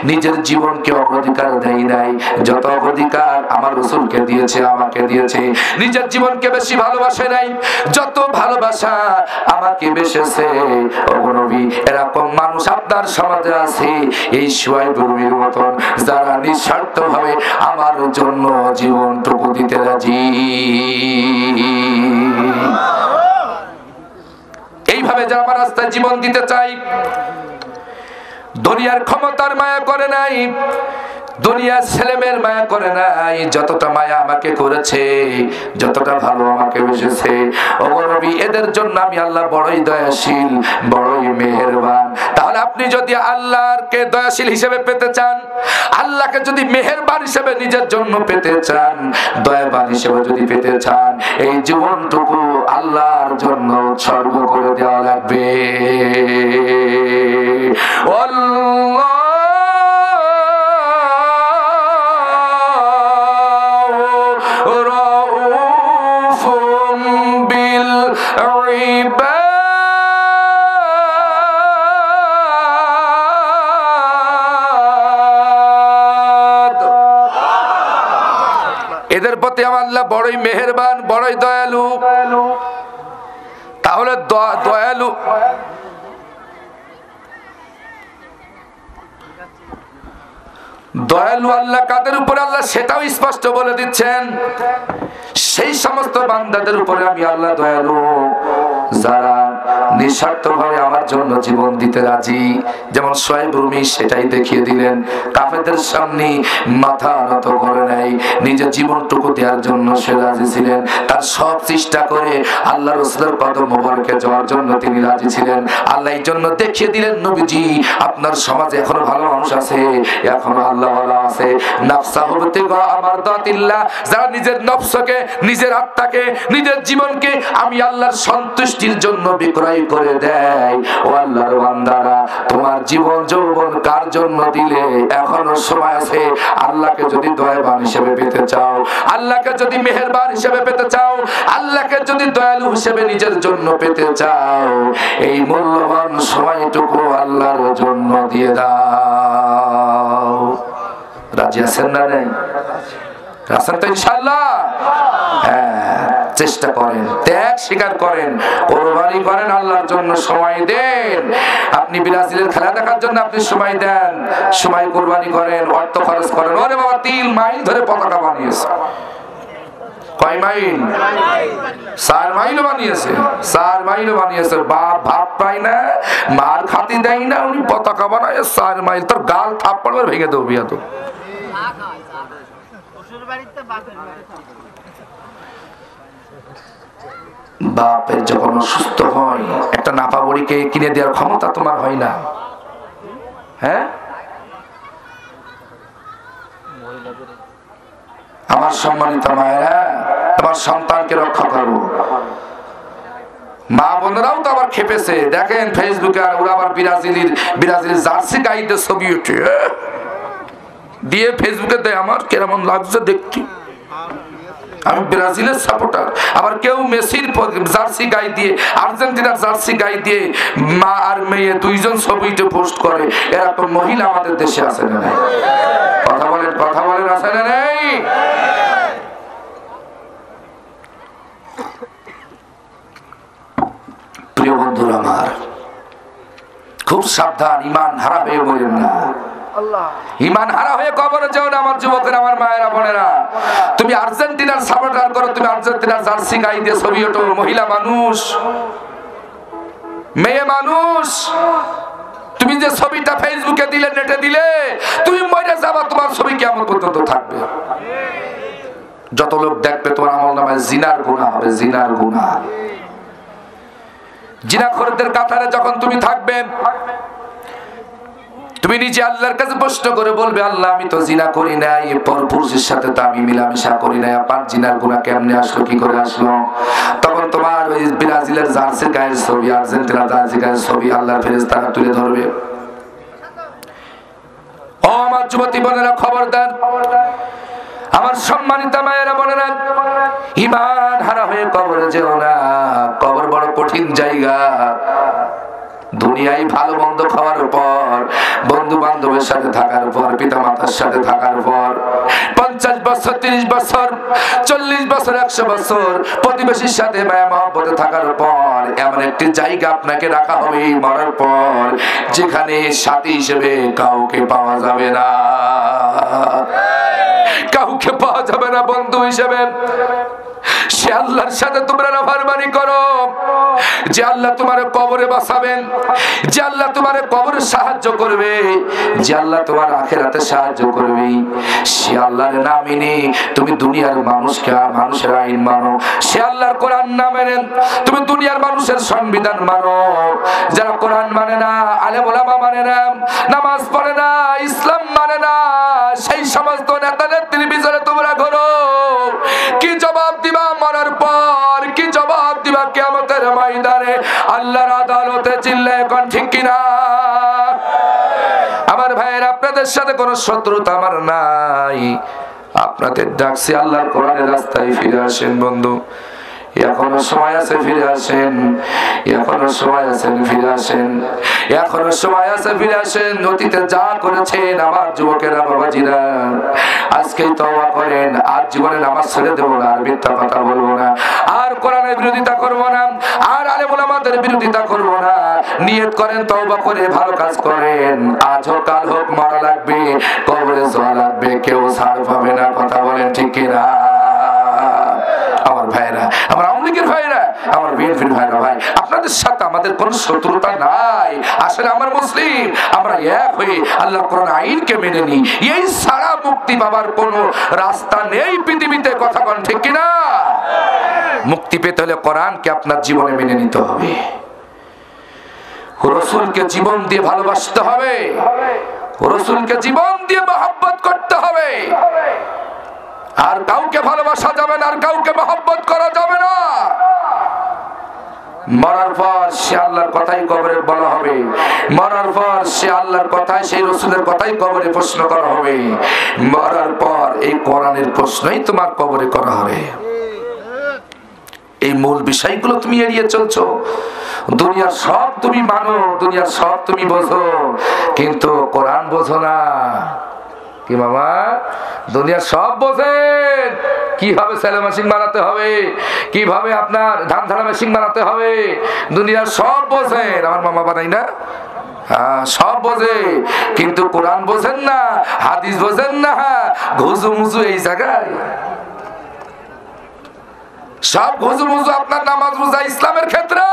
নিজের জীবনকে অগ্রাধিকার দেই নাই, যত অগ্রাধিকার আমার রাসূলকে দিয়েছে, আমাকে দিয়েছে, নিজের জীবনকে বেশি ভালোবাসে নাই, যত ভালোবাসা আমাকে বেসেছে। ও নবী, এরকম মানুষ আপনার সমাজে আছে, এই শুআইব রুমির মতন, যারা নিঃস্বার্থভাবে আমার জন্য জীবনটুকু দিতে রাজি। এইভাবে যারা আমার রাস্তায় জীবন দিতে চাই, দুনিয়ার ক্ষমতার মায়া করে নাই, দুনিয়ার ছেলেমেয়ের মায়া করে নাই, যতটা মায়া আমাকে করেছে, যতটা ভালো আমাকে বেসেছে, ও নবী, এদের জন্য আমি আল্লাহ বড়ই দয়াশীল, বড়ই মেহেরবান। তাহলে আপনি যদি আল্লাহকে দয়াশীল হিসেবে পেতে চান, আল্লাহকে যদি মেহেরবান হিসেবে নিজের জন্য পেতে চান, দয়াবান হিসেবে যদি পেতে চান, এই জীবনটুকু আল্লাহর জন্য উৎসর্গ করে দেওয়া লাগবে। আল্লাহ আল্লাহ বড়ই মেহেরবান, বড়ই দয়ালু। তাহলে দয়ালু দয়ালু আল্লাহ কাদের উপরে, আল্লাহ সেটাও স্পষ্ট বলে দিচ্ছেন, সেই সমস্ত বান্দাদের উপরে আমি আল্লাহ দয়ালু যারা নিঃস্বার্থভাবে আমার জন্য জীবন দিতে রাজি। যেমন শোয়েব রুমি সেটাই দেখিয়ে দিলেন, কাফেরদের সামনে মাথা নত করে নাই, নিজের জীবনটুকু দেওয়ার জন্য সে রাজি ছিলেন। তার সব চেষ্টা করে আল্লাহ রাসূলের কদম মোবারকে যাওয়ার জন্য তিনি রাজি ছিলেন। আল্লাহ এই জন্য দেখিয়ে দিলেন, নবীজি আপনার সমাজে এখনো ভালো মানুষ আছে, এখনো আল্লাহ ওয়ালা আছে। নাফসাহু বিতিগা মারদাতিল্লাহ, যারা নিজের নফসকে, নিজের আত্মাকে, নিজের জীবনকে আমি আল্লাহর সন্তুষ্টির জন্য বিক্রয় করে দেয়। ও আল্লাহর বান্দারা, তোমার জীবন যৌবন কার জন্য দিলে এখনো সময় আছে। আল্লাহকে যদি দয়াবান হিসেবে পেতে চাও, আল্লাহকে যদি মেহেরবান হিসেবে পেতে চাও, আল্লাহকে যদি দয়ালু হিসেবে নিজের জন্য পেতে চাও, এই মূল্যবান সময়টুকু আল্লাহর জন্য দিয়ে দাও। রাজি আছেন না? নেই আছেন তো ইনশাআল্লাহ? হ্যাঁ, চেষ্টা করেন, ত্যাগ স্বীকার করেন, কোরবানি করেন, আল্লাহর জন্য সময় দেন। আপনি ব্রাজিলের খেলা দেখার জন্য আপনি সময় দেন, সময় কোরবানি করেন, অর্থ খরচ করেন। ওরে বাবা, 3 মাইল ধরে পতাকা বানিয়েছে। কয় মাইল? 4 মাইল বানিয়েছে। 4 মাইল বানিয়েছে। বাপ ভাত পাই না, মার খাতি দেয় না, উনি পতাকা বানায় 4 মাইল। তোর গাল থাপ্পড় মেরে ভেঙে দেবো বিয়া তো। বাপের যখন অসুস্থ হয়, একটা নাপা বড়িকে কিনে দেওয়ার ক্ষমতা তোমার হয় না? হ্যাঁ, আমার সম্মানিত মায়েরা, তোমার সন্তানকে রক্ষা করো। মা বোনেরাও তো আবার খেপেছে, দেখেন ফেসবুকে, আর ওরা আবার ব্রাজিলের জার্সি গাইতে ছবি উঠে দিয়ে ফেসবুকে দেয়। আমার কেমন লাগছে দেখতে, আমি ব্রাজিলের সাপোর্টার। আবার কেউ মেসির জার্সি গাই দিয়ে, আর্জেন্টিনার জার্সি গাই দিয়ে মা আর মেয়ে দুইজন ছবিতে পোস্ট করে। এরকম মহিলা আমাদের দেশে আছে না? কথা বলেন, কথা বলেন, আছে না? নেই? প্রিয় বন্ধুরা আমার, খুব সাবধান, ইমান হারা হয়ে বলেন না। ইমান হারা হয়ে কবরে যাও না আমার যুবকেরা, আমার মায়েরা বোনেরা। তুমি আর্জেন্টিনার সাপোর্টার করো, তুমি আর্জেন্টিনার জার্সি গাই দিয়ে ছবি ওঠো, মহিলা মানুষ, মেয়ে মানুষ, তুমি যে ছবিটা ফেসবুকে দিলে, নেটে দিলে, তুমি মরে যাবা, তোমার ছবি কিয়ামত পর্যন্ত থাকবে। যত লোক দেখবে তোমার আমলনামায় জিনার গুনাহ হবে, জিনার গুনাহ। জিনাখোরদের কাতারে যখন তুমি থাকবে, তুমি নিজে আল্লাহর কাছে প্রশ্ন করে বলবে, আল্লাহ আমি তো জিনা করি নাই, পরপুরুষের সাথে তো আমি মিলামেশা করি নাই, আপনার জিনার গুনাহ কেমনে আসলো, কি করে আসলো? তখন তোমার ওই ব্রাজিলের জার্সি গায়ের ছবি, আর্জেন্টিনার জার্সি গায়ের ছবি আল্লাহর ফেরেশতারা তুলে ধরবে। ও আমার যুবতী বোনেরা, খবরদার, আমার সম্মানিত মায়েরা বোনেরা, ঈমান হারা হয়ে কবরে যেও না। কবর বড় কঠিন জায়গা। দুনিয়ায় ভালো মন্দ খাওয়ার পর, বন্ধু বান্ধবের সাথে থাকার পর, পিতা মাতার সাথে থাকার পর, 50 বছর, 30 বছর, 40 বছর, 100 বছর প্রতিবেশীর সাথে মায়া মহব্বতে থাকার পর, এমন একটি জায়গা আপনাকে রাখা হবে মরার পর, যেখানে সাথী হিসেবে কাউকে পাওয়া যাবে না, কাউকে পাওয়া যাবে না বন্ধু হিসেবে। সে আল্লাহর সাথে তোমরা নাফরমানি করো, যে আল্লাহ তোমার কবরে বাঁচাবেন, যে আল্লাহ তোমার কবরে সাহায্য করবে, যে আল্লাহ তোমার আখিরাতে সাহায্য করবে, সে আল্লাহর নাম মেনে তুমি দুনিয়ার মানুষকে, মানুষের আইন মানো। সে আল্লাহর কোরআন না মেনে তুমি দুনিয়ার মানুষের সংবিধান মানো। যারা কোরআন মানে না, আলেম ওলামা মানে না, নামাজ পড়ে না, ইসলাম মানে না, সেই সমস্ত নেতা নেত্রীর বিচারে তোমরা ঘোরো। কি জবাব দিবা মরার পর? কি জবাব দিবা কিয়ামতের ময়দানে, আল্লাহর আদালতে? চিল্লায়ে কোন ঠিক কিনা? আমার ভাইয়েরা, আপনাদের সাথে কোনো শত্রুতা আমার নাই, আপনাদের ডাকছি আল্লাহর কোরআনের রাস্তায় ফিরে আসেন বন্ধু। এখনো সময় আছে, ফিরে আসেন। এখনো সময় আছে, ফিরে আসেন। এখনো সময় আছে, ফিরে আসেন। অতীতে যা করেছেন আমার যুবকেরা, বাবাজিরা, আজকেই তওবা করেন। আর জীবনে নামাজ ছেড়ে দেবো না, আর মিথ্যা কথা বলবো না, আর কোরআনের বিরোধিতা করবো না, আর আলেম ওলামাদের বিরোধিতা করবো না। নিয়ত করেন, তওবা করে ভালো কাজ করেন। আজ হোক কাল হোক মরা লাগবে, কবরে যাওয়া লাগবে, কেউ ছাড় পাবে না। কথা বলেন ঠিক কিনা? আমার ভাইরা, আমার আওয়ামী লীগের ভাইরা, আমার বিএনপির ভাইরা, ভাই আপনাদের সাথে আমাদের কোনো শত্রুতা নাই। আসলে আমার মুসলিম, আমরা এক হয়ে আল্লাহর কোরআন আইনকে মেনে নিই। এই সারা মুক্তি পাবার কোনো রাস্তা নেই পৃথিবীতে। কথা কোন ঠিক কিনা? মুক্তি পেতে হলে কোরআনকে আপনার জীবনে মেনে নিতে হবে, রাসূলকে জীবন দিয়ে ভালোবাসতে হবে, রাসূলকে জীবন দিয়ে মহব্বত করতে হবে। আর কাউকে ভালোবাসা যাবে না, আর কাউকে মহব্বত করা যাবে না। মরার পর সে আল্লাহর কথাই কবরে বলা হবে, মরার পর সে আল্লাহর কথাই, সেই রাসূলের কথাই কবরে প্রশ্ন করা হবে। মরার পর এই কোরআনের প্রশ্নই তোমার কবরে করা হবে। এই মূল বিষয়গুলো তুমি এড়িয়ে চলছো। দুনিয়ার সব তুমি মানো, দুনিয়ার সব তুমি বোঝো, কিন্তু কোরআন বোঝো না। কি মামা? দুনিয়ার সব বোঝেন, কিভাবে সেলো মেশিন বানাতে হবে, কিভাবে আপনার ধান ধারা মেশিন বানাতে হবে, দুনিয়ার সব বোঝেন। আমার মামা বানাই না? সব বোঝে, কিন্তু কোরআন বোঝেন না, হাদিস বোঝেন না। ঘুজু মুজু এই জায়গায় সব ঘুজু মুজু আপনার নামাজ রোজা ইসলামের ক্ষেত্রে।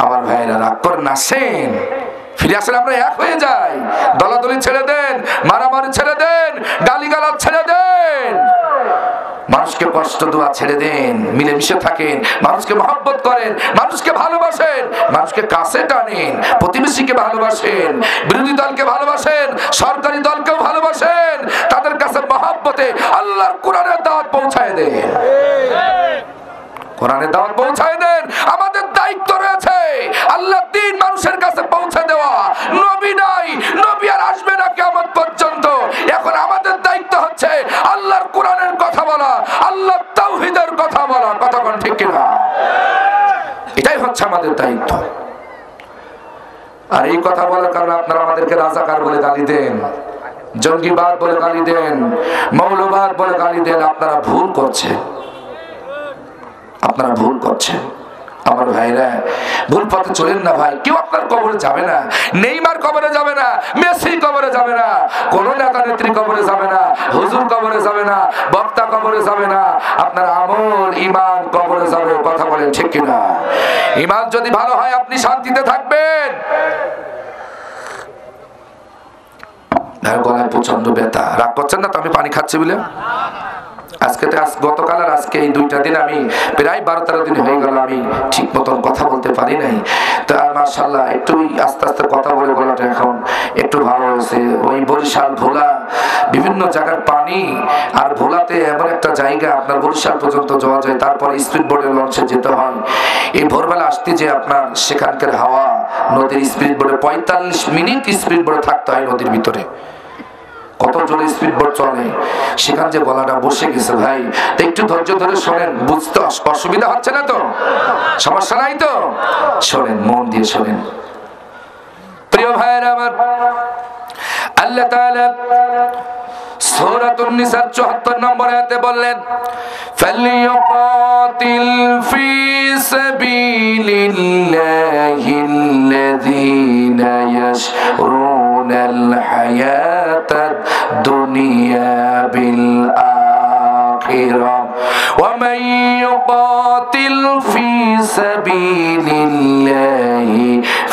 আমার ভাইরা রাগ করেন, আসেন, ফিরে আসেন, আমরা এক হয়ে যাই। দলাদলি ছেড়ে দেন, মারামারি ছেড়ে দেন, গালিগালাজ ছেড়ে দেন, মানুষকে কষ্ট দেওয়া ছেড়ে দেন, মিলেমিশে থাকেন, মানুষকে মহব্বত করেন, মানুষকে ভালোবাসেন, মানুষকে কাছে টানেন, প্রতিবেশীকে ভালোবাসেন, বিরোধী দলকে ভালোবাসেন, সরকারি দলকেও ভালোবাসেন, তাদের কাছে মহব্বতে আল্লাহর কোরআনের দাওয়াত পৌঁছায় দেন, কোরআনের দাওয়াত পৌঁছায় দেন। আমাদের দায়িত্ব রয়েছে আল্লাহর দ্বীন মানুষের কাছে পৌঁছে দেওয়া। নবী নাই, নবী আর আসবে না কিয়ামত পর্যন্ত। এখন আমাদের দায়িত্ব হচ্ছে আল্লাহর কোরআনের কথা বলা, আল্লাহর তাওহীদের কথা বলা। কথা কোন ঠিক কিনা? এটাই হচ্ছে আমাদের দায়িত্ব। আর এই কথা বলার কারণে আপনারা আমাদেরকে রাজাকার বলে গালি দেন, জঙ্গিবাদ বলে গালি দেন, মৌলবাদ বলে গালি দেন। আপনারা ভুল করছেন, আপনারা ভুল করছেন। আমার ভাইরা, ভুল পথে চলেন না ভাই। কেউ আপনার কবরে যাবে না, নেইমার কবরে যাবে না, মেসি কবরে যাবে না, কোন নেতা নেত্রী কবরে যাবে না, হুজুর কবরে যাবে না, বক্তা কবরে যাবে না। আপনার আমল ইমান কবরে যাবে। কথা বলেন ঠিক কিনা? ইমান যদি ভালো হয় আপনি শান্তিতে থাকবেন। গলায় প্রচন্ড ব্যথা, রাগ করছেন না তো? আমি পানি খাচ্ছি বলে আজকে গতকাল আর আজকে এই দুইটা দিন আমি প্রায় 12-13 দিন হয়ে গেল আমি ঠিক মতন কথা বলতে পারি নাই। তো মাশাআল্লাহ একটু আস্তে আস্তে কথা বলে গলাটা এখন একটু ভালো হয়েছে। ওই বরিশাল ভোলা বিভিন্ন জায়গার পানি, আর ভোলাতে এমন একটা জায়গা আপনার বরিশাল পর্যন্ত যাওয়া যায়, তারপরে স্পিড বোর্ডের লঞ্চে যেতে হয়। এই ভোরবেলা আসতে যে আপনার সেখানকার হাওয়া, নদীর স্পিড বোর্ডে 45 মিনিট স্পিড বোর্ডে থাকতে হয় নদীর ভিতরে। কত জোরে স্পিড বোট চলে, সেখান যে গলাটা বসে গেছে ভাই। একটু ধৈর্য ধরে শোনেন, বুঝতে অসুবিধা হচ্ছে না তো? সমস্যা নাই তো? শোনেন, মন দিয়ে শোনেন। প্রিয় ভাইরা আমার, আল্লাহ তাআলা সূরাতুন নিসা 74 নম্বর আয়াতে বললেন, ফালিয়াকাতিল ফি সাবিলিল্লাহিল্লাযীনা ইয়াশরুনাল হায়াতাদ দুনিয়া বিল আখিরাহ ওয়া মান ইউকাতিল ফি সাবিলিল্লাহি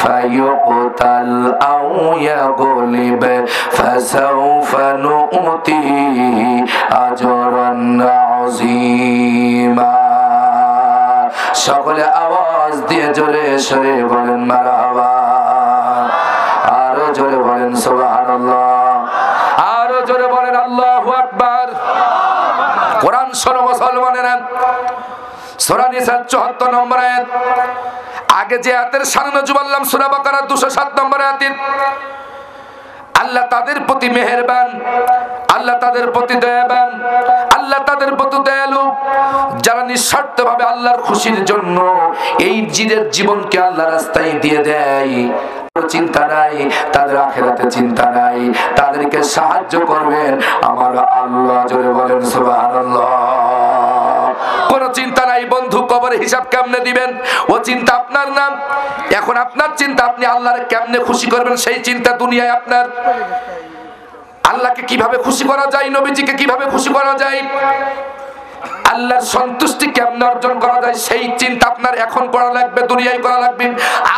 ফায়ুকতাল আও ইয়াগলিব ফাসাউফা নু'তিহি আজরান আযীমা। সকলে আওয়াজ দিয়ে জোরে সরে বলেন মারহাবা, আরো জোরে বলেন সুবহানাল্লাহ, আরো জোরে বলেন আল্লাহু আকবার। কোরআন শোনো মুসলমানেরা, সূরা নিসা 74 নম্বর আয়াত। আগে যে আয়াতের সামনে বললাম সূরা বাকারা 207 নম্বর আয়াত, আল্লাহ তাদের প্রতি মেহেরবান, আল্লাহ তাদের প্রতি দয়াবান, আল্লাহ তাদের প্রতি দয়ালু, যারা নিঃস্বার্থভাবে আল্লাহর খুশির জন্য এই জীবনকে আল্লাহর রাস্তায় দিয়ে দেয়। চিন্তা নাই তাদের, আখিরাতে চিন্তা নাই, তাদেরকে সাহায্য করবেন আমার আল্লাহ। জোরে বলেন সুবহানাল্লাহ। কোন চিন্তা নাই বন্ধু, কবরে হিসাব কেমনে দিবেন ও চিন্তা আপনার নাম। এখন আপনার চিন্তা আপনি আল্লাহর কেমনে খুশি করবেন, সেই চিন্তা দুনিয়ায় আপনার। আল্লাহকে কিভাবে খুশি করা যায়, নবীজিকে কিভাবে খুশি করা যায়, আল্লাহর সন্তুষ্টি কেমনে অর্জন করা যায়, সেই চিন্তা আপনার এখন করা লাগবে, দুনিয়ায় করা লাগবে।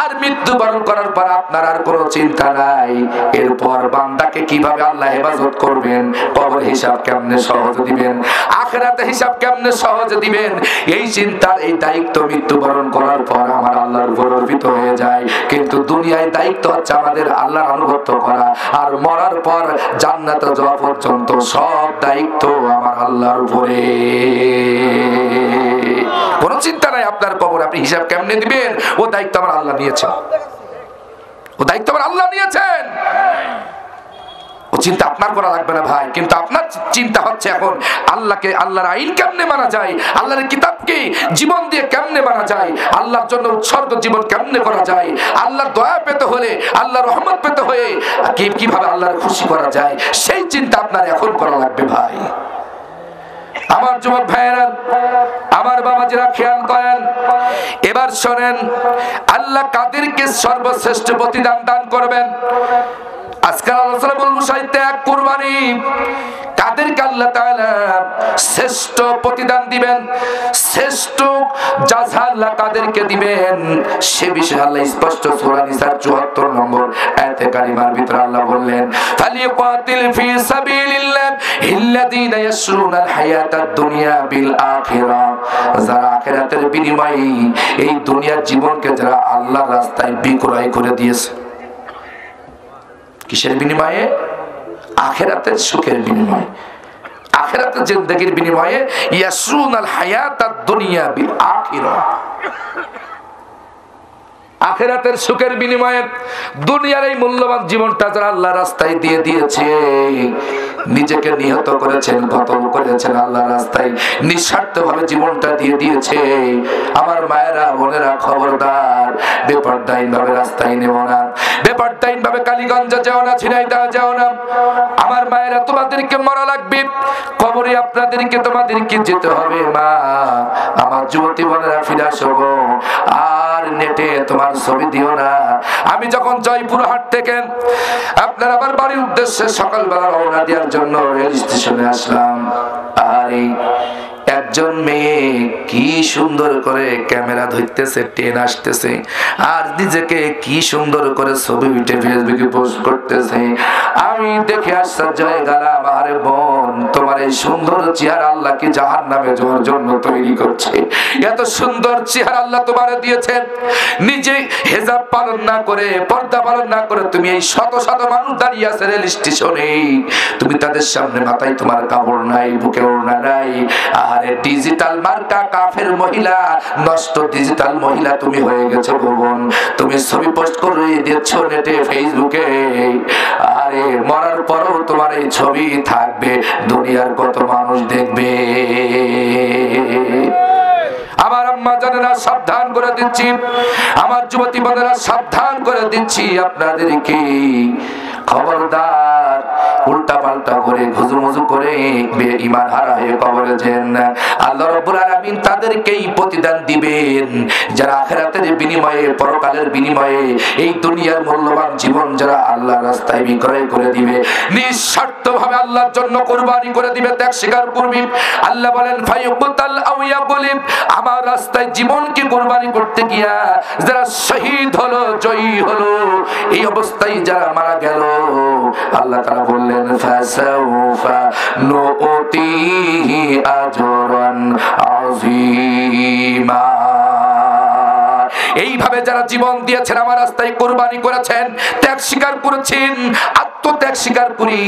আর মৃত্যুবরণ করার পর আপনার আর কোনো চিন্তা নাই। এরপর বান্দাকে কিভাবে আল্লাহ হেফাজত করবেন, কবর হিসাব কেমনে সহজ দিবেন, আখিরাতে হিসাব কেমনে সহজ দিবেন, এই চিন্তার এই দায়িত্ব মৃত্যুবরণ করার পর আমার আল্লাহর উপর অর্পিত হয়ে যায়। কিন্তু দুনিয়ায় দায়িত্ব হচ্ছে আমাদের আল্লাহর আনুগত্য করা, আর মরার পর জান্নাতে যাওয়া পর্যন্ত সব দায়িত্ব আমার আল্লাহর উপরে। কোন চিন্তা নাই আপনার কবর আপনি হিসাব কেমনে দিবেন, ও দায়িত্ব আমার আল্লাহ নিয়েছেন, ও দায়িত্ব আমার আল্লাহ নিয়েছেন। ও চিন্তা আপনার করা লাগবে না ভাই। কিন্তু আপনার চিন্তা হচ্ছে এখন আল্লাহকে, আল্লাহর আইন কেমনে মানা যায়, আল্লাহর কিতাবকে জীবন দিয়ে কেমনে মানা যায়, আল্লাহর জন্য উৎসর্গ জীবন কেমনে করা যায়, আল্লাহর দয়া পেতে হলে, আল্লাহর রহমত পেতে হয়ে কিভাবে আল্লাহর খুশি করা যায়, সেই চিন্তা আপনার এখন করা লাগবে ভাই। আমার যুবক ভাইয়েরা, আমার বাবাজিরা খেয়াল করেন, এবার শোনেন আল্লাহ কাদেরকে সর্বশ্রেষ্ঠ প্রতিদান দান করবেন। আজকাল আলোচনা বলবো সাহিত্যে এক কুরবানি, কাদেরকে আল্লাহ তাআলা শ্রেষ্ঠ প্রতিদান দিবেন, শ্রেষ্ঠ জাযা আল্লাহ কাদেরকে দিবেন, সে বিষয়ে আল্লাহ স্পষ্ট সূরা নিসার ৭৪ নম্বর আয়াতে কারিমার ভিতরে আল্লাহ বললেন, ফালিয়াকাতিল ফি সাবিলিল্লাহ আল্লাযীনা ইয়াশরুনাল হায়াতাদ দুনিয়া বিল আখিরা। যারা আখিরাতের বিনিময়ে এই দুনিয়ার জীবনকে যারা আল্লাহর রাস্তায় বিক্রয় করে দিয়েছে। কিসের বিনিময়ে? আখিরাতের সুখের বিনিময়ে, আখিরাতের জিন্দেগির বিনিময়ে। ইয়াসরুনাল হায়াতাদ দুনিয়া বিল আখিরা, আখিরাতের সুখের বিনিময়ে দুনিয়ার এই মূল্যবান জীবনটা যারা আল্লাহর রাস্তায় দিয়ে দিয়েছে, নিজেকে নিহত করেছেন, কতল করেছেন আল্লাহর রাস্তায়, নিঃস্বার্থভাবে জীবনটা দিয়ে দিয়েছে। আমার মায়েরা বোনেরা খবরদার, বেপরদাহীনভাবে রাস্তায় নেও না, বেপরদাহীনভাবে কালীগঞ্জে যাও না, ঝিনাইদহ যাও না। আমার মায়েরা তোমাদেরকে মরা লাগবে, কবরে আপনাদেরকে তোমাদেরকে যেতে হবে। মা আমার যুবতী বোনেরা ফিরে আসো গো, আর নেটে তোমার ছবি দিও না। আমি যখন জয়পুরহাট থেকে আপনার আমার বাড়ির উদ্দেশ্যে সকালবেলা রওনা দেওয়ার জন্য রেল স্টেশনে আসলাম, আর একজন মেয়ে কি সুন্দর করে ক্যামেরা ধরতেছে, ট্রেন আসতেছে, আর নিজেকে কি সুন্দর করে ছবি উঠে ফেসবুকে পোস্ট করতেছে। আমি দেখে আশ্চর্য হয়ে গেলাম, আরে বোন, তোমার এই সুন্দর চেহারা আল্লাহ কি জাহান্নামে যাওয়ার জন্য তৈরি করছে? এত সুন্দর চেহারা আল্লাহ তোমারে দিয়েছেন, নিজে হেজাব পালন না করে, পর্দা পালন না করে তুমি এই শত শত মানুষ দাঁড়িয়ে আছে রেল স্টেশনে, তুমি তাদের সামনে মাথায় তোমার কাপড় নাই, বুকে ওড়না নাই, আরে ডিজিটাল মার্কা কাফের মহিলা, নষ্ট ডিজিটাল মহিলা তুমি হয়ে গেছো বোন। তুমি ছবি পোস্ট করে দিচ্ছ নেটে, ফেসবুকে, আরে মরার পরও তোমার এই ছবি থাকবে, দুনিয়ার কত মানুষ দেখবে। আমার আম্মা জানেরা সাবধান করে দিচ্ছি, আমার যুবতী বোনেরা সাবধান করে দিচ্ছি আপনাদেরকে, খবরদার উল্টা পাল্টা করে ঘুজুমুজু করে বেঈমান হারা হয়ে কবরে যেন না। আল্লাহ রাব্বুল আলামিন তাদেরকেই প্রতিদান দিবেন যারা আখিরাতের বিনিময়ে, পরকালের বিনিময়ে এই দুনিয়ার মূল্যবান জীবন যারা আল্লাহর রাস্তায় বিক্রয় করে দিবে, নিঃস্বার্থভাবে আল্লাহর জন্য কুরবানি করে দিবে, ত্যাগ স্বীকার করবে। আল্লাহ বলেন ফায়ুকতাল আও ইয়াকুলিব, আমার রাস্তায় জীবনকে কুরবানি করতে গিয়া যারা শহীদ হলো, জয়ী হলো, এই অবস্থায় যারা মারা গেল, আল্লাহ তাআলা বললেন ফাসাউফা নুতিহি আজরান আযীমা। এই এইভাবে যারা জীবন দিয়েছেন আমার রাস্তায় কুরবানি করেছেন, ত্যাগ স্বীকার করেছেন, আত্মত্যাগ স্বীকার করি,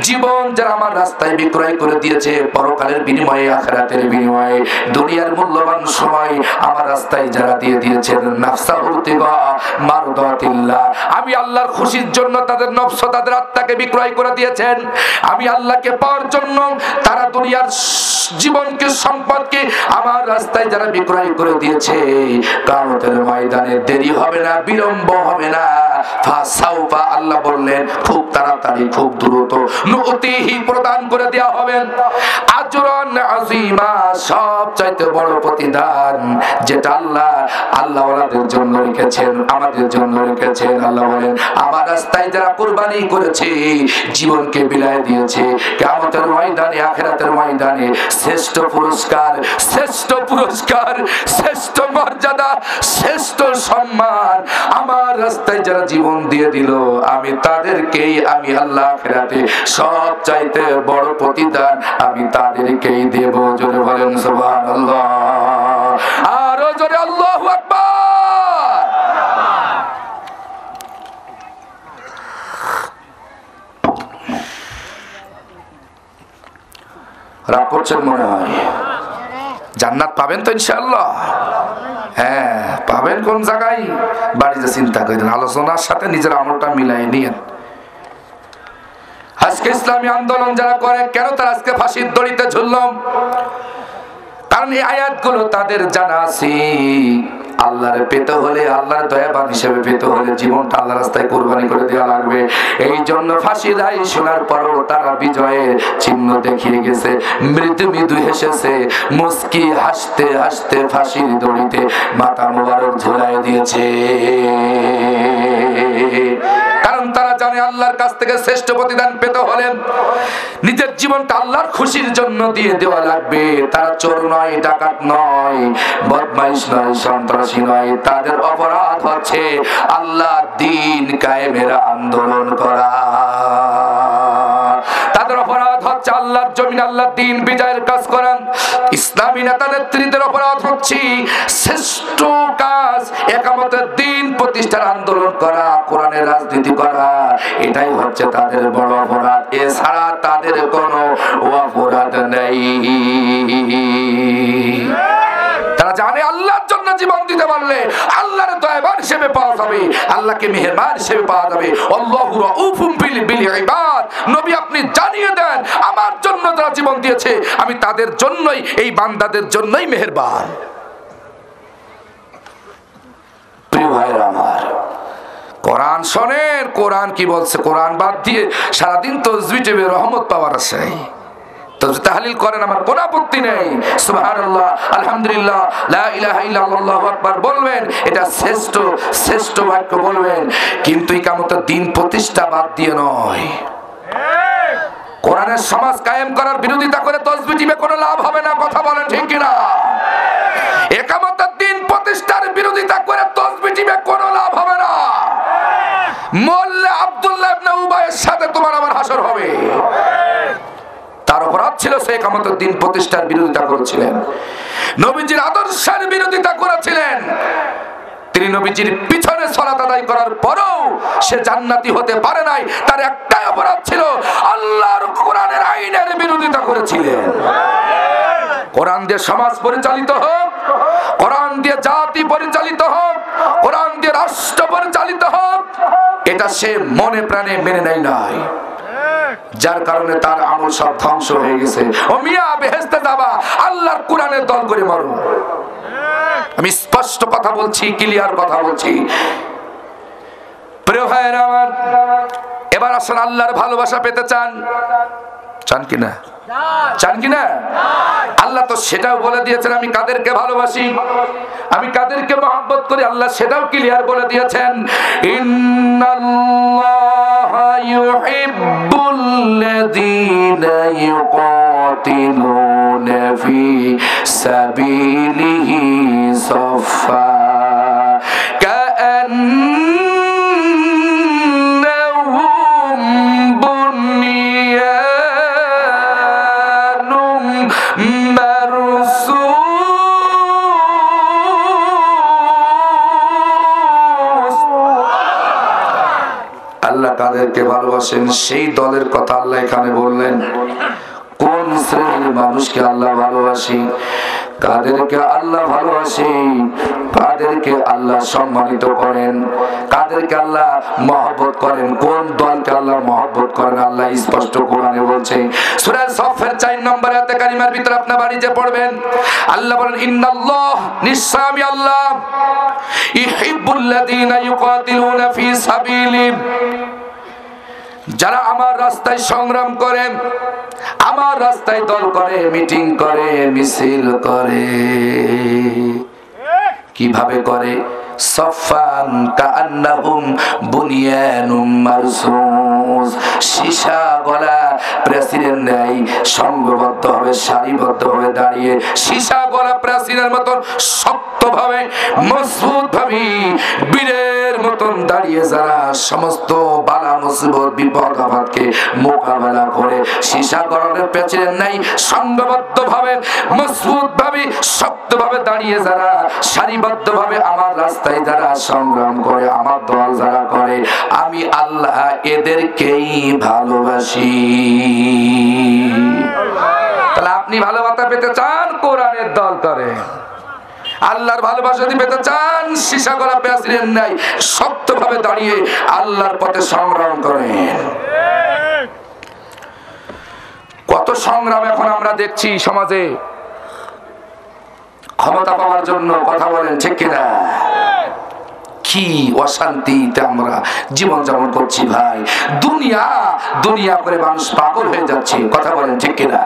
জীবন যারা আমার রাস্তায় বিক্রয় করে দিয়েছে পরকালের বিনিময়ে, আখিরাতের বিনিময়ে, দুনিয়ার মূল্যবান সময় আমার রাস্তায় যারা দিয়ে দিয়েছেন নাফসাহু তিগা মারদাতিল্লাহ, আমি আল্লাহর খুশির জন্য তাদের নফস তাদের আত্মাকে বিক্রয় করে দিয়েছেন, আমি আল্লাহকে পাওয়ার জন্য তারা দুনিয়ার জীবনকে সম্পদকে আমার রাস্তায় যারা বিক্রয় করে দিয়েছে, কিয়ামতের ময়দানে দেরি হবে না, বিলম্ব হবে না, ফাসাউফা আল্লাহ বললেন খুব তাড়াতাড়ি খুব দ্রুত নুতিহি প্রদান করে দেওয়া হবে আজরান আযীমা, সবচাইতে বড় প্রতিদান যেটা আল্লাহ ওয়ালাদের জন্য রেখেছেন, আমাদের জন্য রেখেছেন। আল্লাহ বলেন আমার রাস্তায় যারা কুরবানি করেছে, জীবনকে বিলায় দিয়েছে, কিয়ামতের ময়দানে আখিরাতের ময়দানে শ্রেষ্ঠ পুরস্কার, শ্রেষ্ঠ পুরস্কার, শ্রেষ্ঠ মর্যাদা, শ্রেষ্ঠ সম্মান আমার রাস্তায় যারা জীবন দিয়ে দিল, আমি তাদেরকেই, আমি আল্লাহ আখিরাতে সব চাইতে বড় প্রতিদান আমি তাদেরকেই দেব। জোরে বলেন সুবহানাল্লাহ, আরো জোরে আল্লাহু আকবার। রাগ করছেন মনে হয়? জান্নাত পাবেন তো ইনশাআল্লাহ? হ্যাঁ পাবেন। কোন জায়গায়? বাড়িতে চিন্তা করেন, আলোচনার সাথে নিজের আমলটা মিলাই নিয়েন। আজকে ইসলামী আন্দোলন যারা করে, কেন তারা আজকে ফাঁসির দড়িতে ঝুললাম? কারণ এই আয়াতগুলো তাদের জানা আছে, আল্লাহর পেতে হলে, আল্লাহর দয়াবান হিসেবে পেতে হলে জীবনটা আল্লাহর রাস্তায় কুরবানি করে দেওয়া লাগবে। এই জন্য ফাঁসির রায় শোনার পরও তারা বিজয়ের চিহ্ন দেখিয়ে গেছে, মৃদু মৃদু হেসেছে, মুস্কি হাসতে হাসতে ফাঁসির দড়িতে মাথা মোবারক ঝুলাই দিয়েছে। কারণ তারা জানে আল্লাহর কাছ থেকে শ্রেষ্ঠ প্রতিদান পেতে হলে নিজের জীবনটা আল্লাহর খুশির জন্য দিয়ে দেওয়া লাগবে। তারা চোর নয়, ডাকাত নয়, বদমাইশ নয়, সন্ত্রাসী নয়, তাদের অপরাধ হচ্ছে আল্লাহর দ্বীন কায়েমের আন্দোলন করা। তাদের অপরাধ হচ্ছে আল্লাহর জমিন, আল্লাহর দ্বীন বিজয়ের কাজ করেন। ইসলামী নেতা নেত্রীদের অপরাধ হচ্ছে শ্রেষ্ঠ কাজ ইকামতের দ্বীন প্রতিষ্ঠার আন্দোলন করা, কোরআনের রাজনীতি করা, এটাই হচ্ছে তাদের বড় অপরাধ। এছাড়া তাদের কোনো অপরাধ নেই। তারা জানে আল্লাহর জন্য জীবন দিতে পারলে আল্লাহর দয়াবান হিসেবে পাওয়া যাবে, আল্লাহকে মেহেরবান হিসেবে পাওয়া যাবে। আল্লাহু রাউফুম বিল ইবাদ, নবী আপনি জানিয়ে দেন আমার জন্য যারা জীবন দিয়েছে আমি তাদের জন্যই, এই বান্দাদের জন্যই মেহেরবান। প্রিয় ভাইরা আমার, কোরআন শোনেন, কোরআন কি বলছে? কোরআন বাদ দিয়ে সারাদিন তাসবিহ জপে রহমত পাওয়ার আশায় তাহলিল করেন, আমার কোনো আপত্তি নেই। সুবহানাল্লাহ, আলহামদুলিল্লাহ, লা ইলাহা ইল্লাল্লাহ, আল্লাহু আকবার বলবেন, এটা শ্রেষ্ঠ শ্রেষ্ঠ বাক্য বলবেন, কিন্তু ইকামতের দ্বীন প্রতিষ্ঠা বাদ দিয়ে নয়। কোরআনের সমাজ কায়েম করার বিরোধিতা করে তাসবিহ টিপে কোনো লাভ হবে না। কথা বলেন ঠিক কিনা? ইকামতের দ্বীন প্রতিষ্ঠার বিরোধিতা করে তাসবিহ টিপে কোনো লাভ হবে না। মোল্লা আব্দুল্লাহ ইবনে উবাইয়ের সাথে তোমার আমার হাসর হবে। তার অপরাধ ছিল সে ইকামতের দ্বীন প্রতিষ্ঠার বিরোধিতা করেছিলেন, নবীজির আদর্শের বিরোধিতা করেছিলেন। তিনি নবীজির পিছনে সালাত আদায় করার পরেও সে জান্নাতি হতে পারে নাই। তার একটাই অপরাধ ছিল, আল্লাহর কোরআনের আইনের বিরোধিতা করেছিলেন। কোরআন দিয়ে সমাজ পরিচালিত হোক, কোরআন দিয়ে জাতি পরিচালিত হোক, কোরআন দিয়ে রাষ্ট্র পরিচালিত হোক, এটা সে মনে প্রাণে মেনে নেয় নাই, যার কারণে তার আমল সব ধ্বংস হয়ে গেছে। ও মিয়া, বেহেশতে যাবা আল্লাহর কোরআনের দল করে মারো। আমি স্পষ্ট কথা বলছি, ক্লিয়ার কথা বলছি। প্রিয় ভাইয়েরা আমার, এবার আসলে আল্লাহর ভালোবাসা পেতে চান? চান কিনা? চান কিনা? আল্লাহ তো সেটাও বলে দিয়েছেন আমি কাদেরকে ভালোবাসি, আমি কাদেরকে মহব্বত করি, আল্লাহ সেটাও ক্লিয়ার বলে দিয়েছেন। ইন্নাল্লাহা ইউহিব্বুল্লাযীনা ইউকাতিলুনা ফি সাবিলিহি সাফফা যাদেরকে ভালোবাসেন সেই দলের কথা আল্লাহ এখানে বললেন। কোন শ্রেণীর মানুষকে আল্লাহ ভালোবাসে, কাদেরকে আল্লাহ ভালোবাসে, কাদেরকে আল্লাহ সম্মানিত করেন, কাদেরকে আল্লাহ মহব্বত করেন, কোন দলকে আল্লাহ মহব্বত করেন আল্লাহ স্পষ্ট কোরআনে বলছে। সূরা সফের 4 নম্বর আয়াতে কারিমার ভিতরে আপনি বাড়িতে পড়বেন, আল্লাহ বলেন ইন্নাল্লাহ, নিশ্চয় আমি আল্লাহ, ইউহিব্বুল্লাযীনা ইউকাতিলুনা ফি সাবিলি, যারা আমার রাস্তায় সংগ্রাম করে, আমার রাস্তায় দল করে, মিটিং করে, মিছিল করে। কিভাবে করে? সফান কাআন্নাহুম বুনিয়ানুম মারসুস, সীসা গলা প্রাচীরের ন্যায় সংঘবদ্ধ হবে, সারিবদ্ধ হয়ে দাঁড়িয়ে সীসা গলা প্রাচীরের মতন শক্তভাবে, মজবুত ভাবে, বীরের মতন দাঁড়িয়ে যারা সমস্ত বালা মুসিবত বিপদ আপদকে মোকাবেলা করে সীসা গলার প্রাচীরের ন্যায় সংঘবদ্ধ ভাবে, মজবুত ভাবে, শক্তভাবে দাঁড়িয়ে যারা সারিবদ্ধ ভাবে আমার রাস্তায় যারা সংগ্রাম করে, আমার দল যারা করে, আমি আল্লাহ এদেরকেই ভালোবাসি। তাহলে আপনি ভালোবাসা পেতে চান, কোরআনের দল করে। আল্লাহর ভালোবাসা যদি পেতে চান, সীসা গলা প্রাচীরের ন্যায় শক্তভাবে দাঁড়িয়ে আল্লাহর পথে সংগ্রাম করেন। কত সংগ্রাম এখন আমরা দেখছি সমাজে ক্ষমতা পাওয়ার জন্য, কথা বলেন ঠিক কিনা? কি অশান্তিতে আমরা জীবন যাপন করছি ভাই। দুনিয়া দুনিয়া করে মানুষ পাগল হয়ে যাচ্ছে, কথা বলেন ঠিক কিনা?